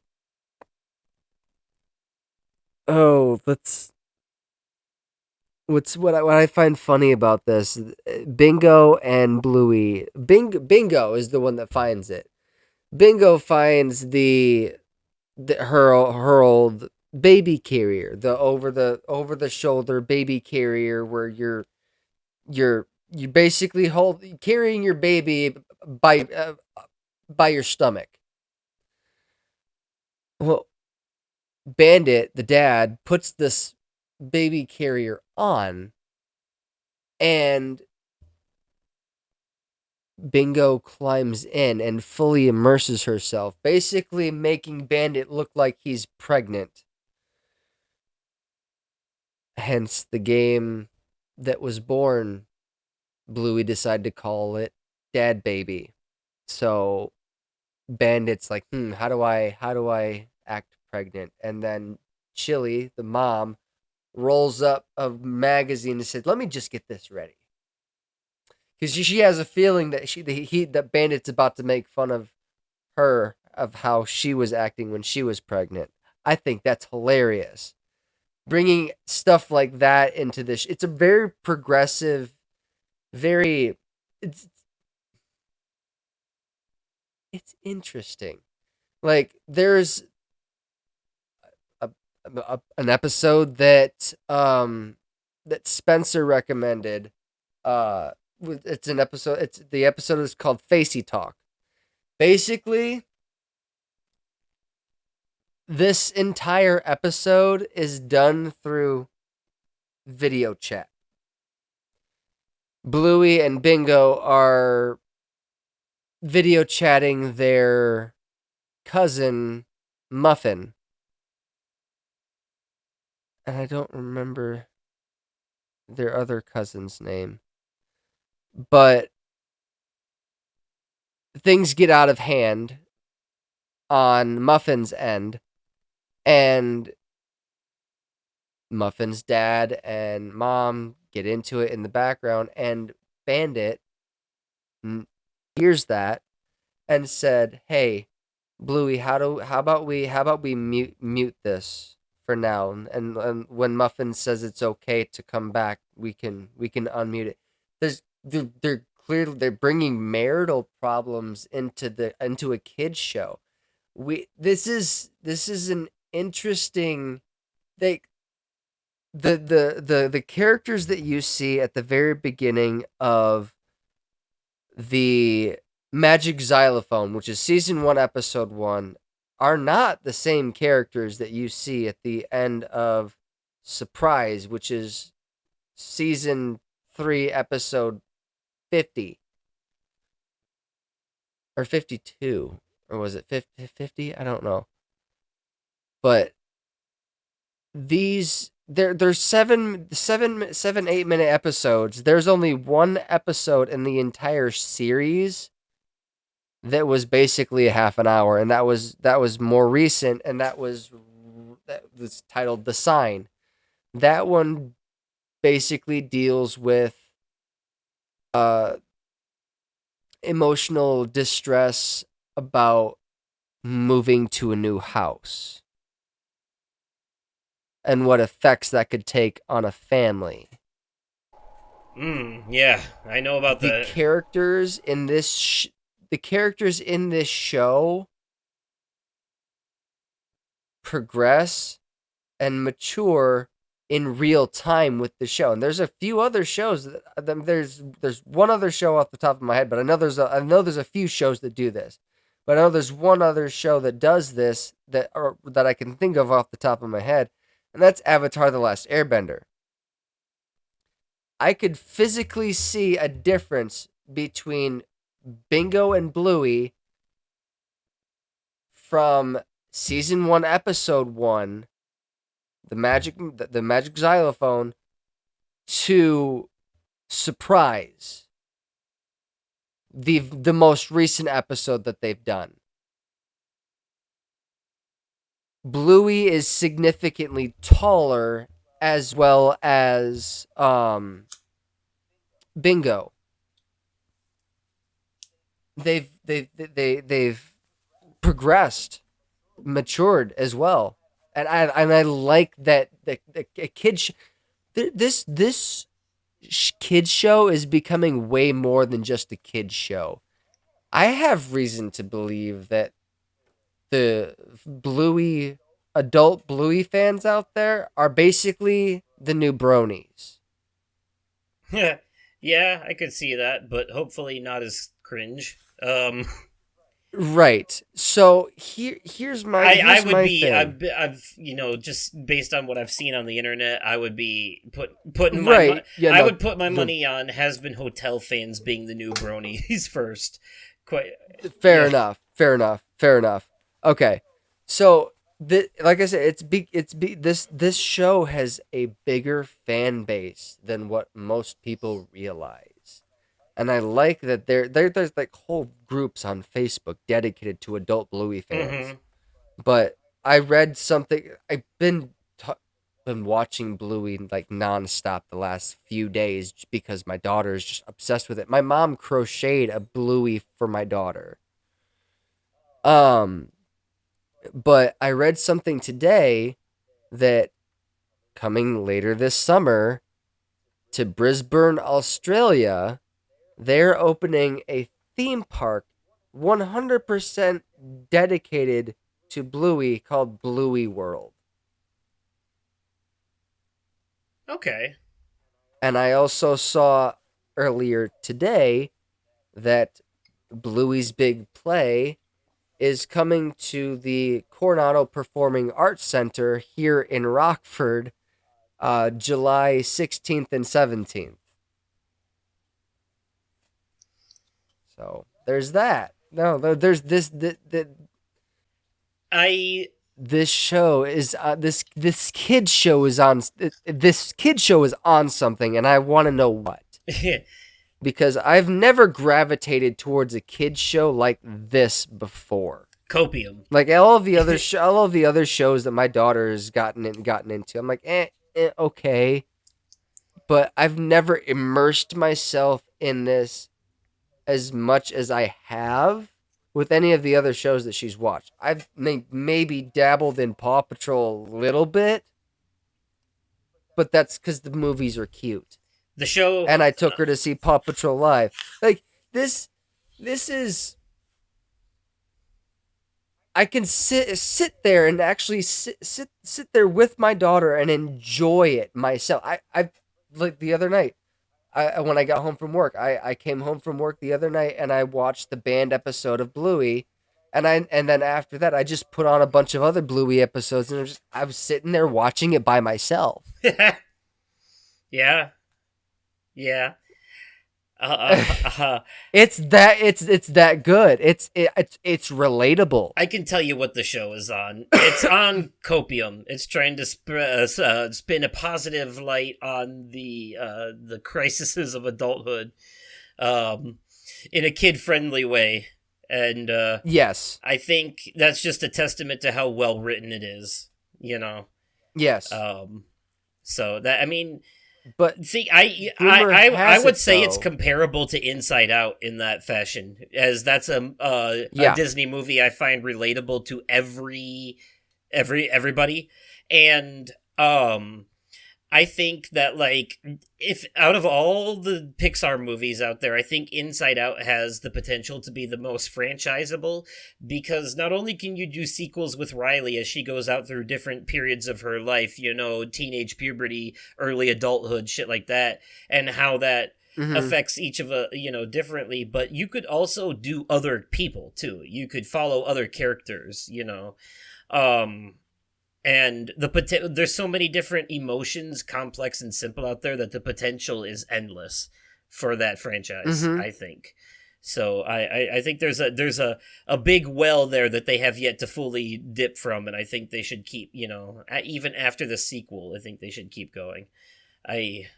S2: Oh, what I find funny about this, Bingo and Bluey. Bingo is the one that finds it. Bingo finds her old baby carrier, the over the shoulder baby carrier, where you're basically carrying your baby by your stomach. Well, Bandit, the dad, puts this baby carrier on, and Bingo climbs in and fully immerses herself, basically making Bandit look like he's pregnant. Hence the game that was born. Bluey decided to call it Dad Baby. So Bandit's like, how do I act pregnant, and then Chili, the mom, rolls up a magazine and says, "Let me just get this ready," because she has a feeling that that Bandit's about to make fun of her of how she was acting when she was pregnant. I think that's hilarious. Bringing stuff like that into this, it's a very progressive, very it's it's interesting. Like there's a, an episode that that Spencer recommended. It's an episode. It's the episode is called Facey Talk. Basically, this entire episode is done through video chat. Bluey and Bingo are video chatting their cousin Muffin. And I don't remember their other cousin's name. But things get out of hand on Muffin's end. And Muffin's dad and mom get into it in the background. And Bandit hears that and said, "Hey, Bluey, how about we mute this for now, and when Muffin says it's okay to come back, we can unmute it." They're clearly they're bringing marital problems into a kids show. This is an interesting they the characters that you see at the very beginning of the Magic Xylophone, which is season 1, episode 1, are not the same characters that you see at the end of Surprise, which is season 3, episode 50. Or 52. Or was it 50? I don't know. But these there's 8-minute episodes. There's only one episode in the entire series that was basically a half an hour, and that was more recent, and that was titled The Sign. That one basically deals with emotional distress about moving to a new house and what effects that could take on a family.
S1: Yeah, I know about
S2: the characters in this the characters in this show progress and mature in real time with the show. And there's a few other shows there's one other show off the top of my head, but I know there's a few shows that do this. But I know there's one other show that does this that I can think of off the top of my head, and that's Avatar: The Last Airbender. I could physically see a difference between Bingo and Bluey from season 1, episode 1, the magic xylophone, to Surprise, the most recent episode that they've done. Bluey is significantly taller, as well as Bingo. They've progressed, matured as well, and I like that the kids this kids show is becoming way more than just a kids show. I have reason to believe that the adult Bluey fans out there are basically the new bronies.
S1: Yeah, I could see that, but hopefully not as cringe.
S2: Right. So here's my thing.
S1: I've just based on what I've seen on the internet, I would be putting my I would put my money on Has Been Hotel fans being the new bronies first.
S2: Fair enough. Okay. So like I said, this show has a bigger fan base than what most people realize. And I like that there's like whole groups on Facebook dedicated to adult Bluey fans. Mm-hmm. But I read something. I've been watching Bluey like nonstop the last few days because my daughter is just obsessed with it. My mom crocheted a Bluey for my daughter. Um, but I read something today that coming later this summer to Brisbane, Australia, they're opening a theme park 100% dedicated to Bluey called Bluey World.
S1: Okay.
S2: And I also saw earlier today that Bluey's Big Play is coming to the Coronado Performing Arts Center here in Rockford, July 16th and 17th. So there's that. No, there's
S1: I
S2: this show is this kid show is on something, and I want to know what, because I've never gravitated towards a kid show like this before.
S1: Copium.
S2: Like all of the other shows that my daughter has gotten into, I'm like, okay, but I've never immersed myself in this as much as I have with any of the other shows that she's watched. I've maybe dabbled in Paw Patrol a little bit, but that's because the movies are cute.
S1: The show,
S2: and I took her to see Paw Patrol live. Like this is. I can sit there and actually sit there with my daughter and enjoy it myself. I like the other night. When I got home from work, I came home from work the other night and I watched the band episode of Bluey, and then after that I just put on a bunch of other Bluey episodes, and I was sitting there watching it by myself.
S1: Yeah.
S2: It's that good. It's relatable.
S1: I can tell you what the show is on. It's on Copium. It's trying to spin a positive light on the crises of adulthood, in a kid-friendly way, and
S2: yes,
S1: I think that's just a testament to how well written it is.
S2: Yes.
S1: So that, I mean.
S2: But
S1: see, I would say it's comparable to Inside Out in that fashion, as that's a Disney movie I find relatable to everybody, and I think that, like, if out of all the Pixar movies out there, I think Inside Out has the potential to be the most franchisable, because not only can you do sequels with Riley as she goes out through different periods of her life, teenage puberty, early adulthood, shit like that, and how that affects each of differently, but you could also do other people too. You could follow other characters, and there's so many different emotions, complex and simple, out there, that the potential is endless for that franchise. I think so. I think there's a big well there that they have yet to fully dip from, and I think they should keep, even after the sequel, I think they should keep going. I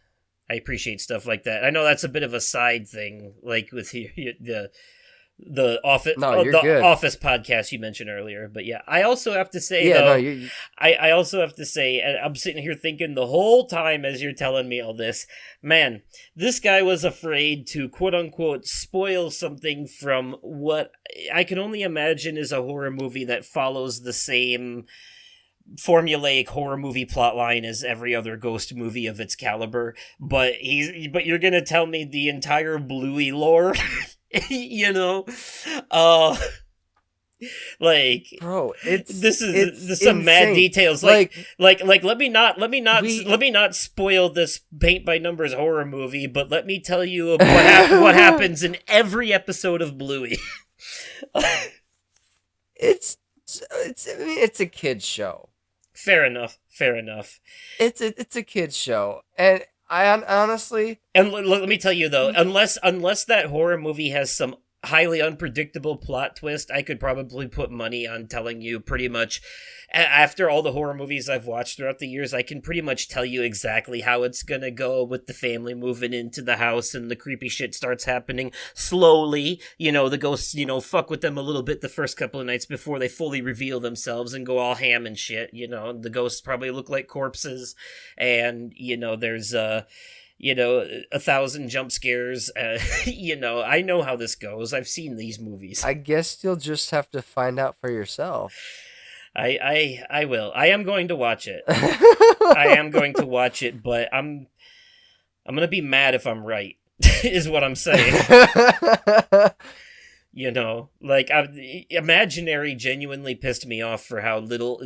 S1: appreciate stuff like that. I know that's a bit of a side thing, like with the Office, Office podcast you mentioned earlier, but yeah, I also have to say, I also have to say, and I'm sitting here thinking the whole time as you're telling me all this, man, this guy was afraid to quote unquote spoil something from what I can only imagine is a horror movie that follows the same formulaic horror movie plotline as every other ghost movie of its caliber, but you're gonna tell me the entire Bluey lore. Like,
S2: bro,
S1: this is some mad details. Like let me not spoil this paint by numbers horror movie, but let me tell you what happens in every episode of Bluey.
S2: It's a kid's show.
S1: Fair enough.
S2: It's a kid's show, and I honestly,
S1: and let me tell you though, unless that horror movie has some highly unpredictable plot twist, I could probably put money on telling you pretty much, after all the horror movies I've watched throughout the years, I can pretty much tell you exactly how it's gonna go with the family moving into the house and the creepy shit starts happening slowly. The ghosts, fuck with them a little bit the first couple of nights before they fully reveal themselves and go all ham and shit. The ghosts probably look like corpses, and, there's, 1,000 jump scares. I know how this goes. I've seen these movies.
S2: I guess you'll just have to find out for yourself.
S1: I will. I am going to watch it. I am going to watch it, but I'm gonna be mad if I'm right. Is what I'm saying. Imaginary genuinely pissed me off for how little,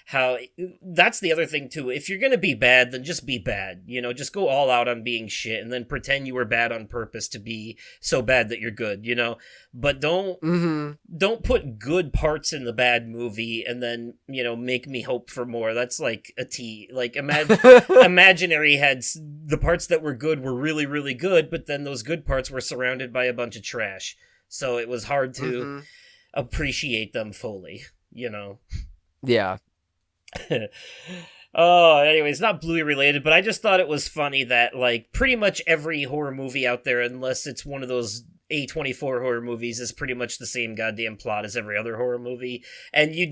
S1: how that's the other thing too. If you're gonna be bad, then just be bad. Just go all out on being shit and then pretend you were bad on purpose to be so bad that you're good. But don't put good parts in the bad movie and then make me hope for more. That's like a T. Imaginary had the parts that were good were really, really good, but then those good parts were surrounded by a bunch of trash, so it was hard to appreciate them fully.
S2: Yeah.
S1: Oh, anyways, not Bluey related, but I just thought it was funny that, pretty much every horror movie out there, unless it's one of those A24 horror movies, is pretty much the same goddamn plot as every other horror movie. And you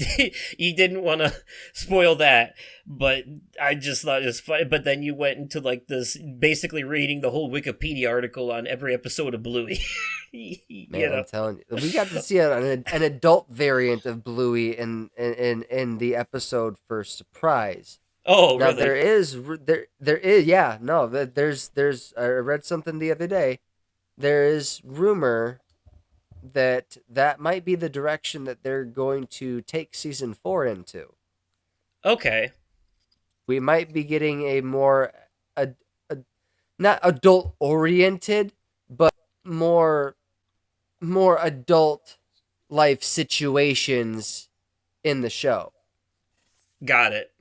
S1: didn't want to spoil that, but I just thought it was funny. But then you went into, this, basically reading the whole Wikipedia article on every episode of Bluey.
S2: Man, I'm telling you, we got to see an adult variant of Bluey in the episode for Surprise.
S1: Oh,
S2: now,
S1: really?
S2: there is, yeah, no, there's, I read something the other day. There is rumor that might be the direction that they're going to take season 4 into.
S1: Okay.
S2: We might be getting a more, not adult oriented, but more adult life situations in the show.
S1: Got it.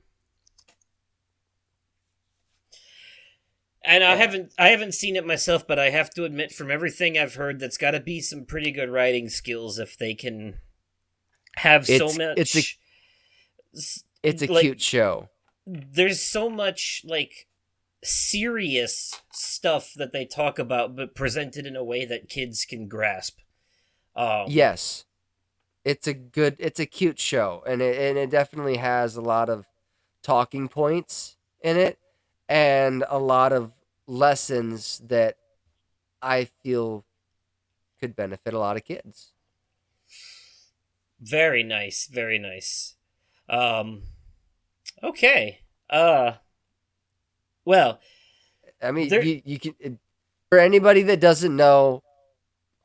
S1: And I haven't seen it myself, but I have to admit, from everything I've heard, that's got to be some pretty good writing skills if they can have so much.
S2: It's a cute show.
S1: There's so much serious stuff that they talk about, but presented in a way that kids can grasp.
S2: Yes, it's a cute show, and it definitely has a lot of talking points in it, and a lot of lessons that I feel could benefit a lot of kids.
S1: Very nice, very nice. Okay. Well,
S2: I mean, you can, for anybody that doesn't know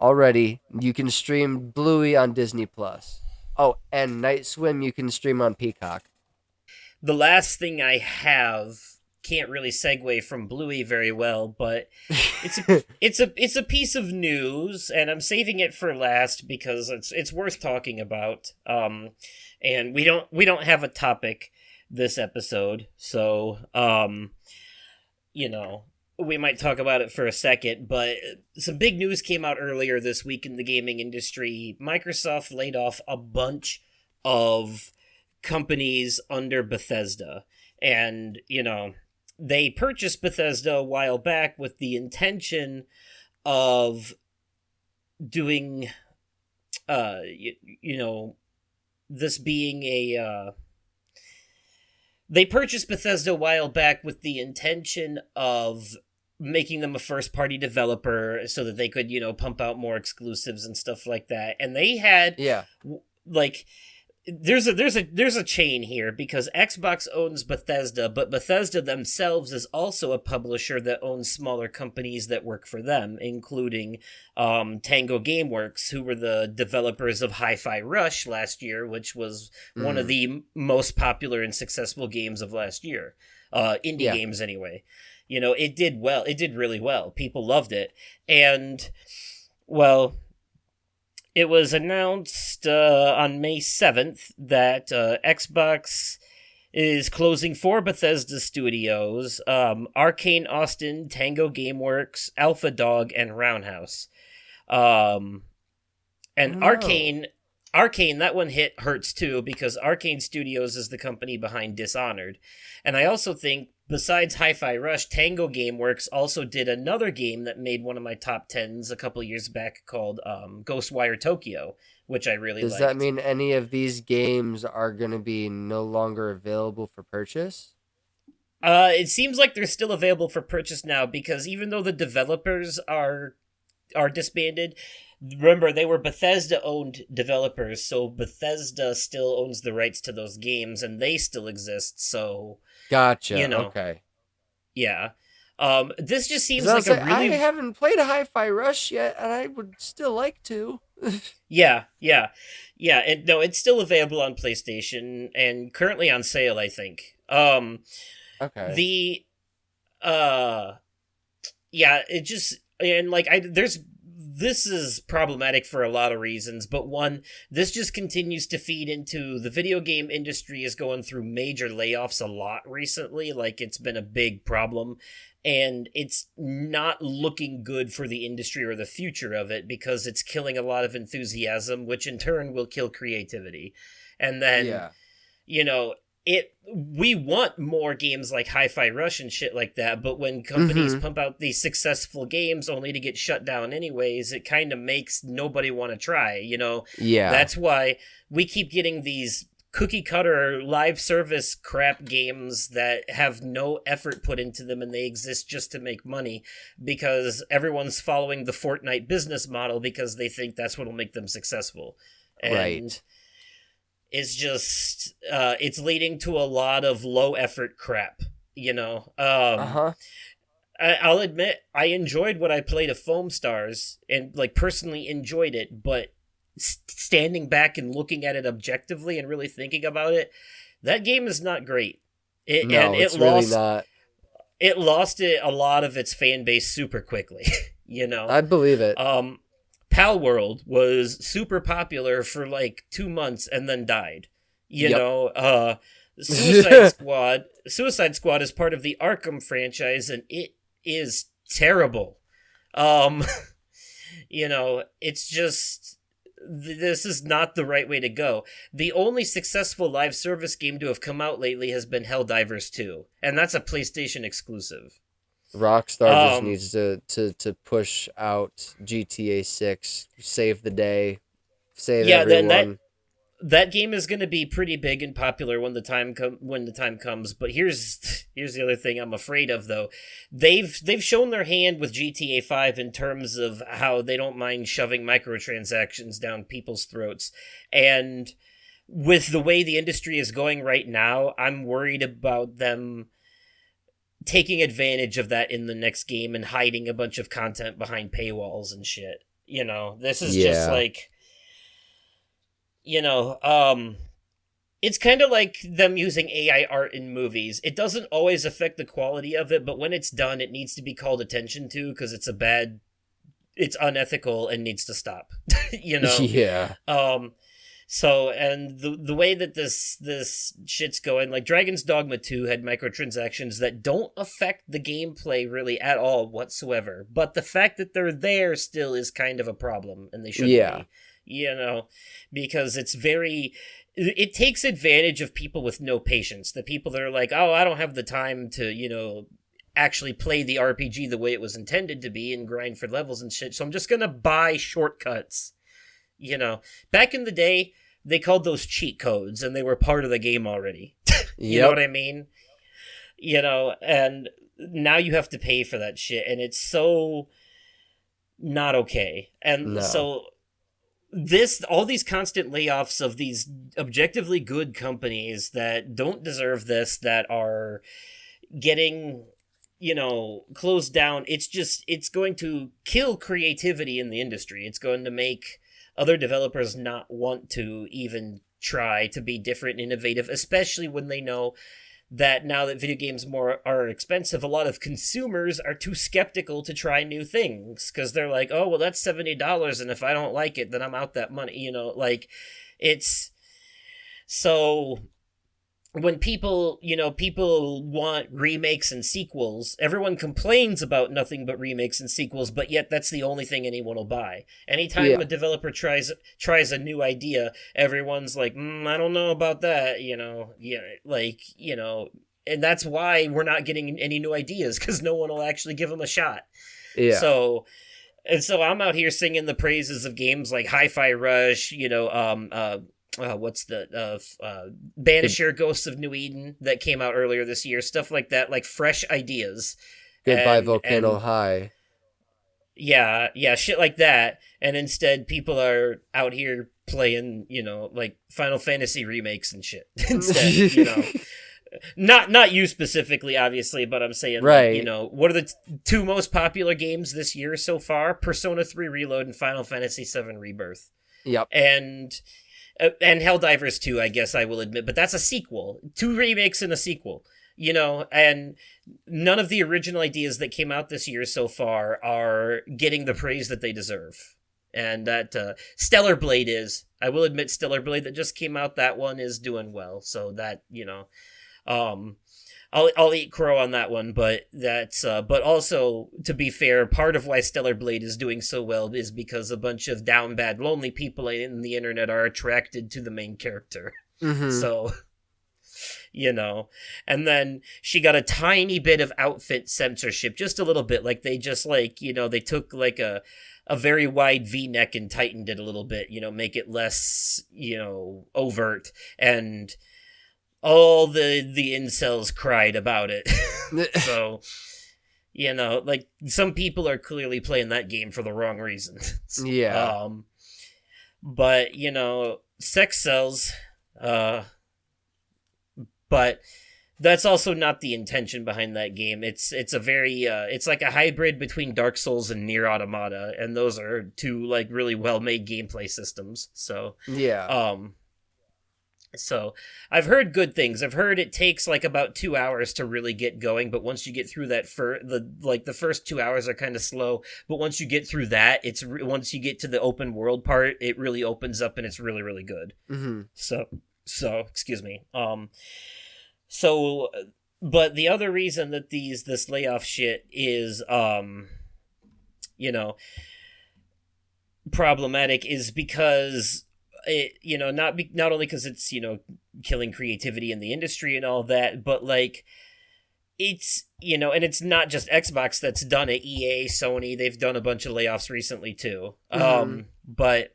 S2: already, you can stream Bluey on Disney Plus. Oh, and Night Swim you can stream on Peacock.
S1: The last thing I have can't really segue from Bluey very well, but it's a piece of news, and I'm saving it for last because it's worth talking about. And we don't have a topic this episode, so we might talk about it for a second, but some big news came out earlier this week in the gaming industry. Microsoft laid off a bunch of companies under Bethesda, and they purchased Bethesda a while back with the intention of doing this being a they purchased Bethesda a while back with the intention of making them a first-party developer so that they could, pump out more exclusives and stuff like that. And they had, there's a chain here because Xbox owns Bethesda, but Bethesda themselves is also a publisher that owns smaller companies that work for them, including Tango Gameworks, who were the developers of Hi-Fi Rush last year, which was one of the most popular and successful games of last year. Indie games, anyway. It did well. It did really well. People loved it. And, well, it was announced on May 7th that Xbox is closing 4 Bethesda studios, Arcane Austin, Tango Gameworks, Alpha Dog, and Roundhouse. And
S2: No.
S1: Arcane, that one hurts too, because Arcane Studios is the company behind Dishonored. And I also think, besides Hi-Fi Rush, Tango Gameworks also did another game that made one of my top tens a couple years back called Ghostwire Tokyo, which I really
S2: Does that
S1: liked.
S2: mean any of these games are going to be no longer available for purchase?
S1: It seems like they're still available for purchase now, because even though the developers are disbanded, remember they were Bethesda owned developers, so Bethesda still owns the rights to those games and they still exist, so you
S2: Gotcha.
S1: know,
S2: Okay.
S1: yeah. This just
S2: 'Cause
S1: seems
S2: I'll
S1: like a
S2: say I
S1: really
S2: haven't played a Hi-Fi Rush yet, and I would still like to.
S1: yeah, and no, it's still available on PlayStation and currently on sale, I think.
S2: Okay.
S1: The uh yeah, it just, and like I there's this is problematic for a lot of reasons, but one, this just continues to feed into the video game industry is going through major layoffs a lot recently, like it's been a big problem, and it's not looking good for the industry or the future of it, because it's killing a lot of enthusiasm, which in turn will kill creativity. And then,
S2: Yeah.
S1: you know, we want more games like Hi-Fi Rush and shit like that, but when companies
S2: Mm-hmm.
S1: pump out these successful games only to get shut down anyways, it kind of makes nobody want to try, you know.
S2: Yeah.
S1: That's why we keep getting these cookie cutter live service crap games that have no effort put into them, and they exist just to make money, because everyone's following the Fortnite business model because they think that's what'll make them successful. And
S2: Right.
S1: it's just it's leading to a lot of low effort crap, you know.
S2: Uh-huh.
S1: I'll admit I enjoyed what I played of Foam Stars, and like personally enjoyed it, but standing back and looking at it objectively and really thinking about it, that game is not great.
S2: No, it's really not.
S1: It lost it a lot of its fan base super quickly. You know.
S2: I believe it.
S1: Pal World was super popular for like 2 months and then died. You
S2: Yep.
S1: know, Suicide Squad is part of the Arkham franchise, and it is terrible. Um, you know, it's just this is not the right way to go. The only successful live service game to have come out lately has been Helldivers 2, and that's a PlayStation exclusive.
S2: Rockstar just
S1: Um,
S2: needs to push out GTA 6, save the day, save
S1: yeah, then
S2: everyone.
S1: that game is going to be pretty big and popular when when the time comes. But here's the other thing I'm afraid of, though. They've shown their hand with GTA 5 in terms of how they don't mind shoving microtransactions down people's throats, and with the way the industry is going right now, I'm worried about them taking advantage of that in the next game and hiding a bunch of content behind paywalls and shit. You know, this is just
S2: Yeah.
S1: like, you know, it's kind of like them using AI art in movies. It doesn't always affect the quality of it, but when it's done, it needs to be called attention to, because it's unethical and needs to stop. You know.
S2: Yeah.
S1: So, and the way that this shit's going, like Dragon's Dogma 2 had microtransactions that don't affect the gameplay really at all whatsoever, but the fact that they're there still is kind of a problem, and they shouldn't
S2: Yeah.
S1: be. You know, because it takes advantage of people with no patience. The people that are like, oh, I don't have the time to, you know, actually play the RPG the way it was intended to be and grind for levels and shit, so I'm just gonna buy shortcuts. You know, back in the day, they called those cheat codes, and they were part of the game already. You know
S2: Yep.
S1: what I mean? You know, and now you have to pay for that shit, and it's so not okay. And
S2: No.
S1: so all these constant layoffs of these objectively good companies that don't deserve this, that are getting, you know, closed down, it's going to kill creativity in the industry. It's going to make other developers not want to even try to be different and innovative, especially when they know that now that video games are expensive, a lot of consumers are too skeptical to try new things, because they're like, oh, well, that's $70, and if I don't like it, then I'm out that money. You know, like, it's so when people want remakes and sequels, everyone complains about nothing but remakes and sequels, but yet that's the only thing anyone will buy. Anytime
S2: Yeah.
S1: a developer tries a new idea, everyone's like, I don't know about that, and that's why we're not getting any new ideas, because no one will actually give them a shot.
S2: Yeah.
S1: So I'm out here singing the praises of games like Hi-Fi Rush, what's the Banisher, Ghosts of New Eden that came out earlier this year, stuff like that, like fresh ideas.
S2: Goodbye Volcano
S1: And
S2: High.
S1: yeah, shit like that. And instead, people are out here playing, like Final Fantasy remakes and shit instead. Not you specifically, obviously, but I'm saying,
S2: right.
S1: What are the two most popular games this year so far? Persona 3 Reload and Final Fantasy 7 Rebirth.
S2: Yep.
S1: And Helldivers 2, I guess I will admit, but that's a sequel. 2 remakes and a sequel, and none of the original ideas that came out this year so far are getting the praise that they deserve. And that Stellar Blade is. I will admit, Stellar Blade that just came out, that one is doing well. So that, I'll eat crow on that one, but that's but also, to be fair, part of why Stellar Blade is doing so well is because a bunch of down bad lonely people in the internet are attracted to the main character.
S2: Mm-hmm.
S1: So, and then she got a tiny bit of outfit censorship, just a little bit, like they just they took like a very wide V-neck and tightened it a little bit, make it less, overt, and all the incels cried about it. So, like, some people are clearly playing that game for the wrong reasons.
S2: Yeah.
S1: But, sex sells. But that's also not the intention behind that game. It's a very, it's like a hybrid between Dark Souls and Nier Automata, and those are two, like, really well-made gameplay systems. So,
S2: yeah.
S1: So I've heard good things. I've heard it takes like about 2 hours to really get going, but once you get through that, the first 2 hours are kind of slow, but once you get through that, once you get to the open world part, it really opens up and it's really, really good.
S2: Mm-hmm.
S1: So excuse me. But the other reason that this layoff shit is problematic is because it, not only because it's, killing creativity in the industry and all that, but like it's, and it's not just Xbox that's done it. EA, Sony, they've done a bunch of layoffs recently too.
S2: Mm-hmm.
S1: But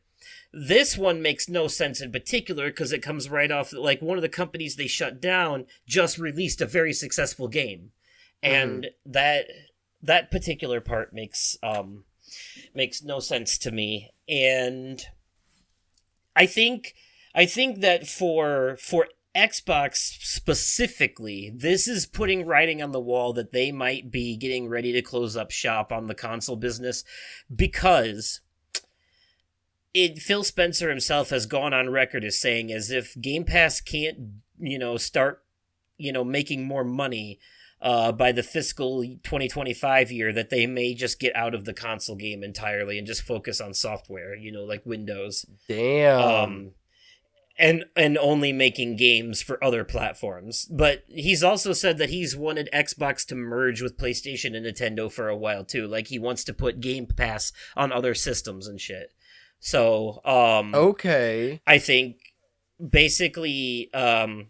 S1: this one makes no sense in particular because it comes right off, like, one of the companies they shut down just released a very successful game. And that particular part makes no sense to me. And I think that for Xbox specifically, this is putting writing on the wall that they might be getting ready to close up shop on the console business, because Phil Spencer himself has gone on record as saying, as if Game Pass can't, start, making more money by the fiscal 2025 year, that they may just get out of the console game entirely and just focus on software, like Windows.
S2: Damn.
S1: And only making games for other platforms. But he's also said that he's wanted Xbox to merge with PlayStation and Nintendo for a while too. Like, he wants to put Game Pass on other systems and shit. So,
S2: okay.
S1: I think basically, to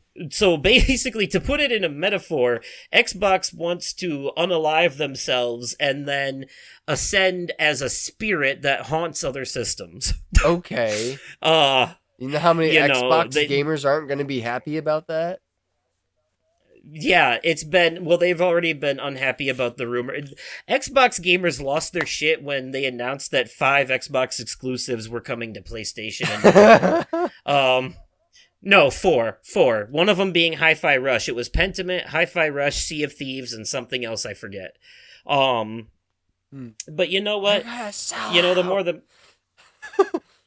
S1: put it in a metaphor, Xbox wants to unalive themselves and then ascend as a spirit that haunts other systems.
S2: Okay. You know how many Xbox gamers aren't going to be happy about that?
S1: Yeah, they've already been unhappy about the rumor. Xbox gamers lost their shit when they announced that 5 Xbox exclusives were coming to PlayStation. No, 4. One of them being Hi-Fi Rush. It was Pentiment, Hi-Fi Rush, Sea of Thieves, and something else I forget. But you know what? The more the...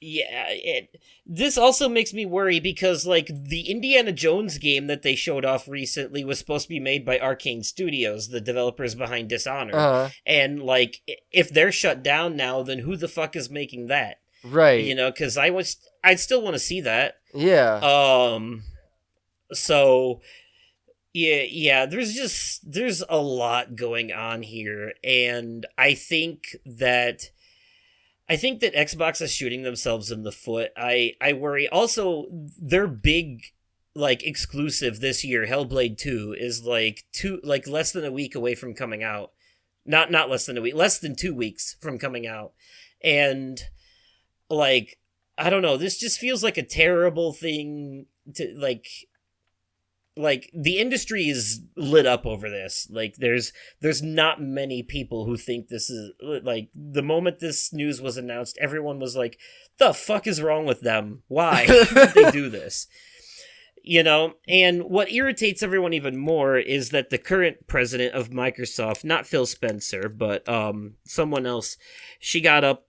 S1: Yeah, this also makes me worry because, like, the Indiana Jones game that they showed off recently was supposed to be made by Arcane Studios, the developers behind Dishonored.
S2: Uh-huh.
S1: And, like, if they're shut down now, then who the fuck is making that?
S2: Right.
S1: Because I'd still want to see that.
S2: Yeah.
S1: So yeah, there's a lot going on here, and I think that Xbox is shooting themselves in the foot. I worry. Also, their big like exclusive this year, Hellblade 2, is like less than a week away from coming out. Not less than a week, less than 2 weeks from coming out. And like I don't know, this just feels like a terrible thing to like the industry is lit up over this. Like there's not many people who think this is like the moment this news was announced, everyone was like, the fuck is wrong with them? Why did they do this? And what irritates everyone even more is that the current president of Microsoft, not Phil Spencer, but someone else, she got up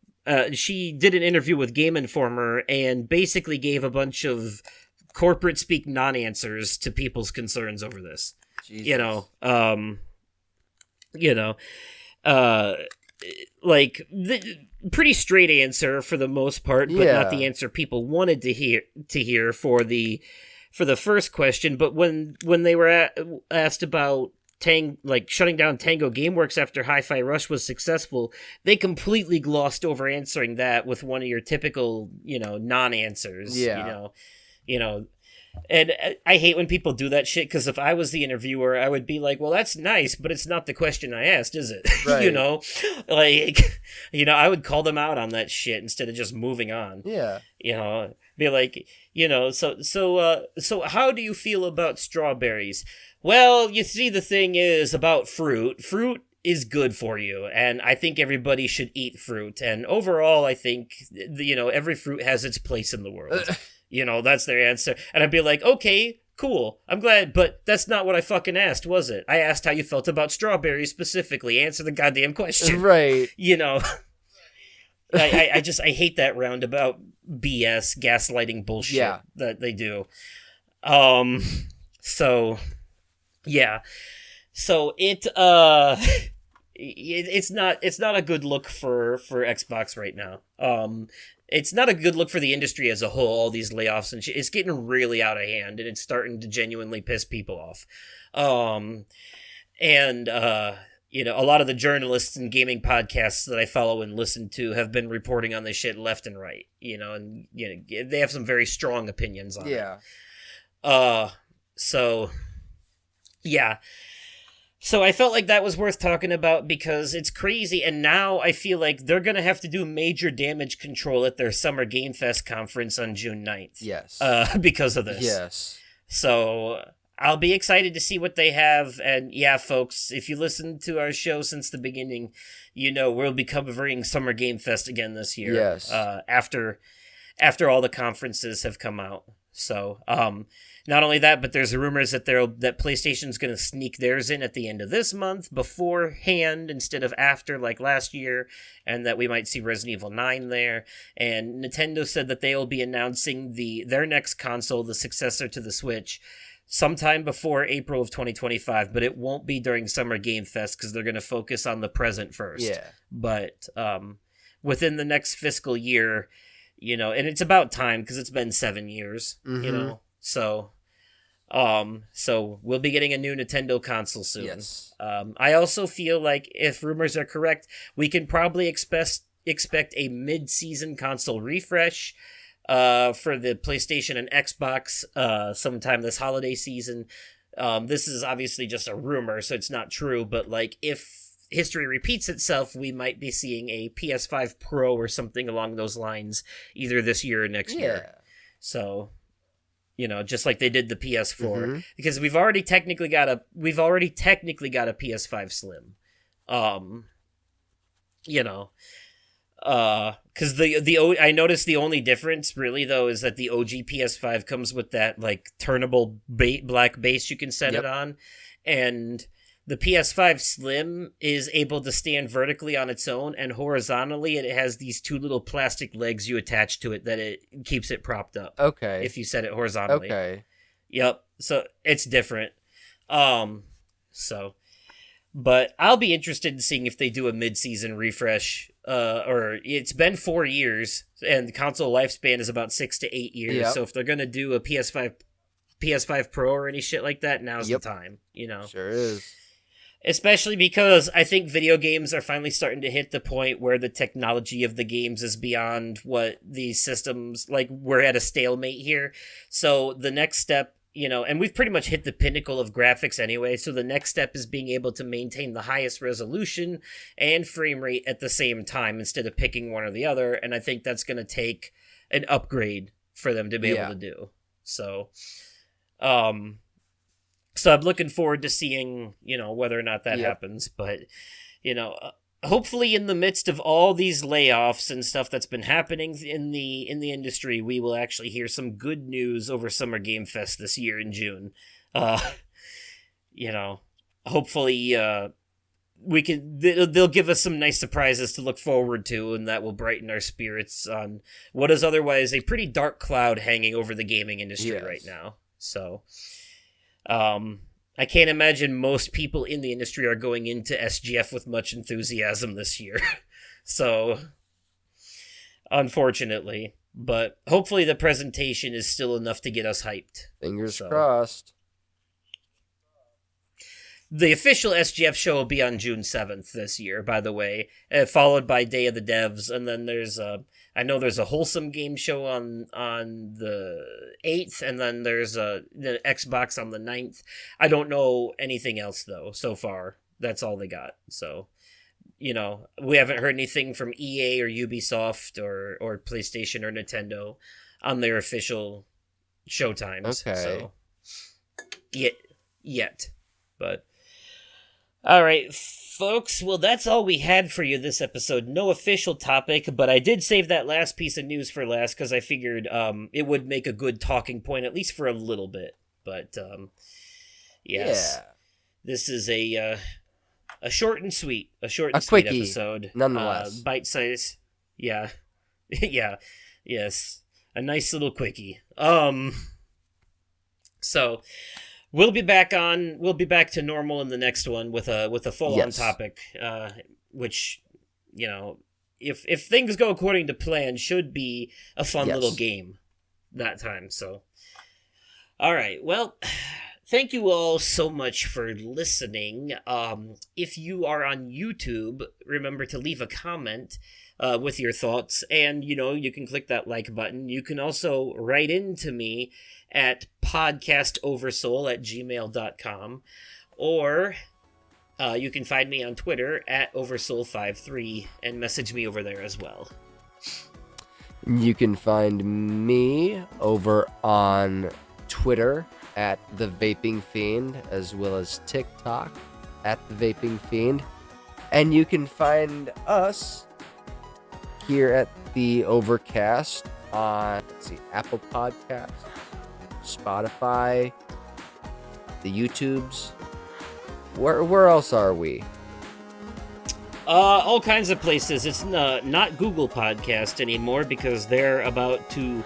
S1: she did an interview with Game Informer and basically gave a bunch of corporate speak non-answers to people's concerns over this.
S2: Jesus.
S1: Like the pretty straight answer for the most part, but not the answer people wanted to hear for the first question. But when they were asked about shutting down Tango Gameworks after Hi-Fi Rush was successful, they completely glossed over answering that with one of your typical, non-answers. And I hate when people do that shit, because if I was the interviewer, I would be like, well, that's nice, but it's not the question I asked, is it?
S2: Right.
S1: I would call them out on that shit instead of just moving on.
S2: Yeah.
S1: Be like, so how do you feel about strawberries? Well, you see, the thing is about fruit. Fruit is good for you, and I think everybody should eat fruit. And overall, I think, every fruit has its place in the world. That's their answer. And I'd be like, okay, cool. I'm glad, but that's not what I fucking asked, was it? I asked how you felt about strawberries specifically. Answer the goddamn question.
S2: Right.
S1: I hate that roundabout BS gaslighting bullshit that they do. So it's not a good look for Xbox right now. It's not a good look for the industry as a whole, all these layoffs and shit. It's getting really out of hand, and it's starting to genuinely piss people off. A lot of the journalists and gaming podcasts that I follow and listen to have been reporting on this shit left and right, and they have some very strong opinions on it. So I felt like that was worth talking about because it's crazy, and now I feel like they're going to have to do major damage control at their Summer Game Fest conference on June 9th.
S2: Yes.
S1: Because of this.
S2: Yes.
S1: So I'll be excited to see what they have, and yeah, folks, if you listen to our show since the beginning, we'll be covering Summer Game Fest again this year.
S2: Yes.
S1: After all the conferences have come out. So, not only that, but there's rumors that PlayStation's going to sneak theirs in at the end of this month beforehand instead of after, like last year, and that we might see Resident Evil 9 there. And Nintendo said that they will be announcing their next console, the successor to the Switch, sometime before April of 2025, but it won't be during Summer Game Fest because they're going to focus on the present first.
S2: Yeah.
S1: But within the next fiscal year, and it's about time because it's been 7 years, so we'll be getting a new Nintendo console soon.
S2: Yes.
S1: I also feel like if rumors are correct, we can probably expect a mid-season console refresh for the PlayStation and Xbox sometime this holiday season. This is obviously just a rumor, so it's not true, but like if history repeats itself, we might be seeing a PS5 Pro or something along those lines either this year or next year. So, just like they did the PS4, because we've already technically got a PS5 Slim. Because I noticed the only difference really though is that the OG PS5 comes with that like turnable black base you can set it on, and the PS5 Slim is able to stand vertically on its own, and horizontally it has these two little plastic legs you attach to it that it keeps it propped up.
S2: Okay.
S1: If you set it horizontally.
S2: Okay.
S1: Yep. So it's different. But I'll be interested in seeing if they do a mid-season refresh. Or it's been 4 years, and the console lifespan is about 6 to 8 years.
S2: Yep.
S1: So if they're gonna do a PS5 PS5 Pro or any shit like that, now's
S2: Yep.
S1: the time,
S2: Sure is.
S1: Especially because I think video games are finally starting to hit the point where the technology of the games is beyond what these systems, like, we're at a stalemate here. So the next step, and we've pretty much hit the pinnacle of graphics anyway, so the next step is being able to maintain the highest resolution and frame rate at the same time instead of picking one or the other, and I think that's going to take an upgrade for them to be able to do. So, so I'm looking forward to seeing, whether or not that happens. But, hopefully in the midst of all these layoffs and stuff that's been happening in the industry, we will actually hear some good news over Summer Game Fest this year in June. Hopefully they'll give us some nice surprises to look forward to, and that will brighten our spirits on what is otherwise a pretty dark cloud hanging over the gaming industry right now. So, I can't imagine most people in the industry are going into SGF with much enthusiasm this year. So, unfortunately, but hopefully the presentation is still enough to get us hyped.
S2: Fingers crossed.
S1: The official SGF show will be on June 7th this year, by the way, followed by Day of the Devs, and then I know there's a Wholesome Game show on the 8th, and then there's the Xbox on the 9th. I don't know anything else, though, so far. That's all they got. So, we haven't heard anything from EA or Ubisoft or PlayStation or Nintendo on their official showtimes.
S2: Okay.
S1: So, yet. But, all right, folks, well, that's all we had for you this episode. No official topic, but I did save that last piece of news for last because I figured it would make a good talking point, at least for a little bit. But, yes, this is a short and sweet, sweet episode.
S2: Nonetheless.
S1: Bite size. Yeah. Yeah. Yes. A nice little quickie. So... We'll be back to normal in the next one with a full-on topic, which, if things go according to plan, should be a fun little game that time. So, all right. Well, thank you all so much for listening. If you are on YouTube, remember to leave a comment with your thoughts, and, you can click that like button. You can also write into me at podcastoversoul@gmail.com, or you can find me on Twitter at Oversoul53 and message me over there as well.
S2: You can find me over on Twitter at The Vaping Fiend, as well as TikTok at The Vaping Fiend. And you can find us here at the Overcast on, Apple Podcasts, Spotify, the YouTubes. Where else are we?
S1: All kinds of places. It's not Google Podcast anymore because they're about to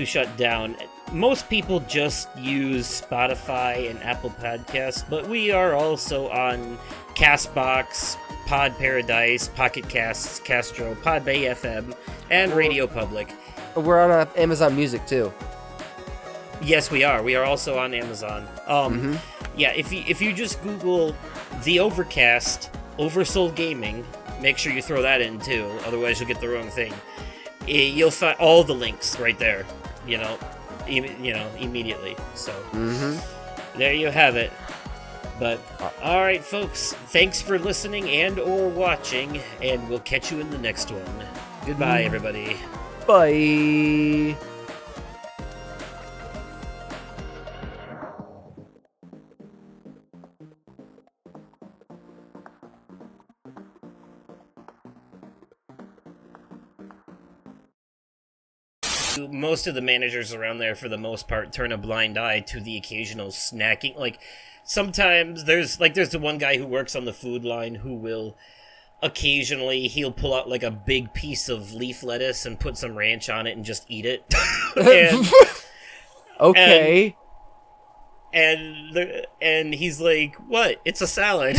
S1: shut down. Most people just use Spotify and Apple Podcasts, but we are also on Castbox, Pod Paradise, Pocket Casts, Castro, Podbay FM, and Radio Public.
S2: We're on Amazon Music too.
S1: Yes, we are. We are also on Amazon. Yeah, if you just Google the Overcast, Oversoul Gaming, make sure you throw that in too. Otherwise, you'll get the wrong thing. You'll find all the links right there. Immediately. So there you have it. But all right, folks. Thanks for listening and or watching, and we'll catch you in the next one. Goodbye, everybody.
S2: Bye.
S1: Most of the managers around there, for the most part, turn a blind eye to the occasional snacking. Like, sometimes there's the one guy who works on the food line who will occasionally, he'll pull out like a big piece of leaf lettuce and put some ranch on it and just eat it.
S2: Okay.
S1: And he's like, "What? It's a salad."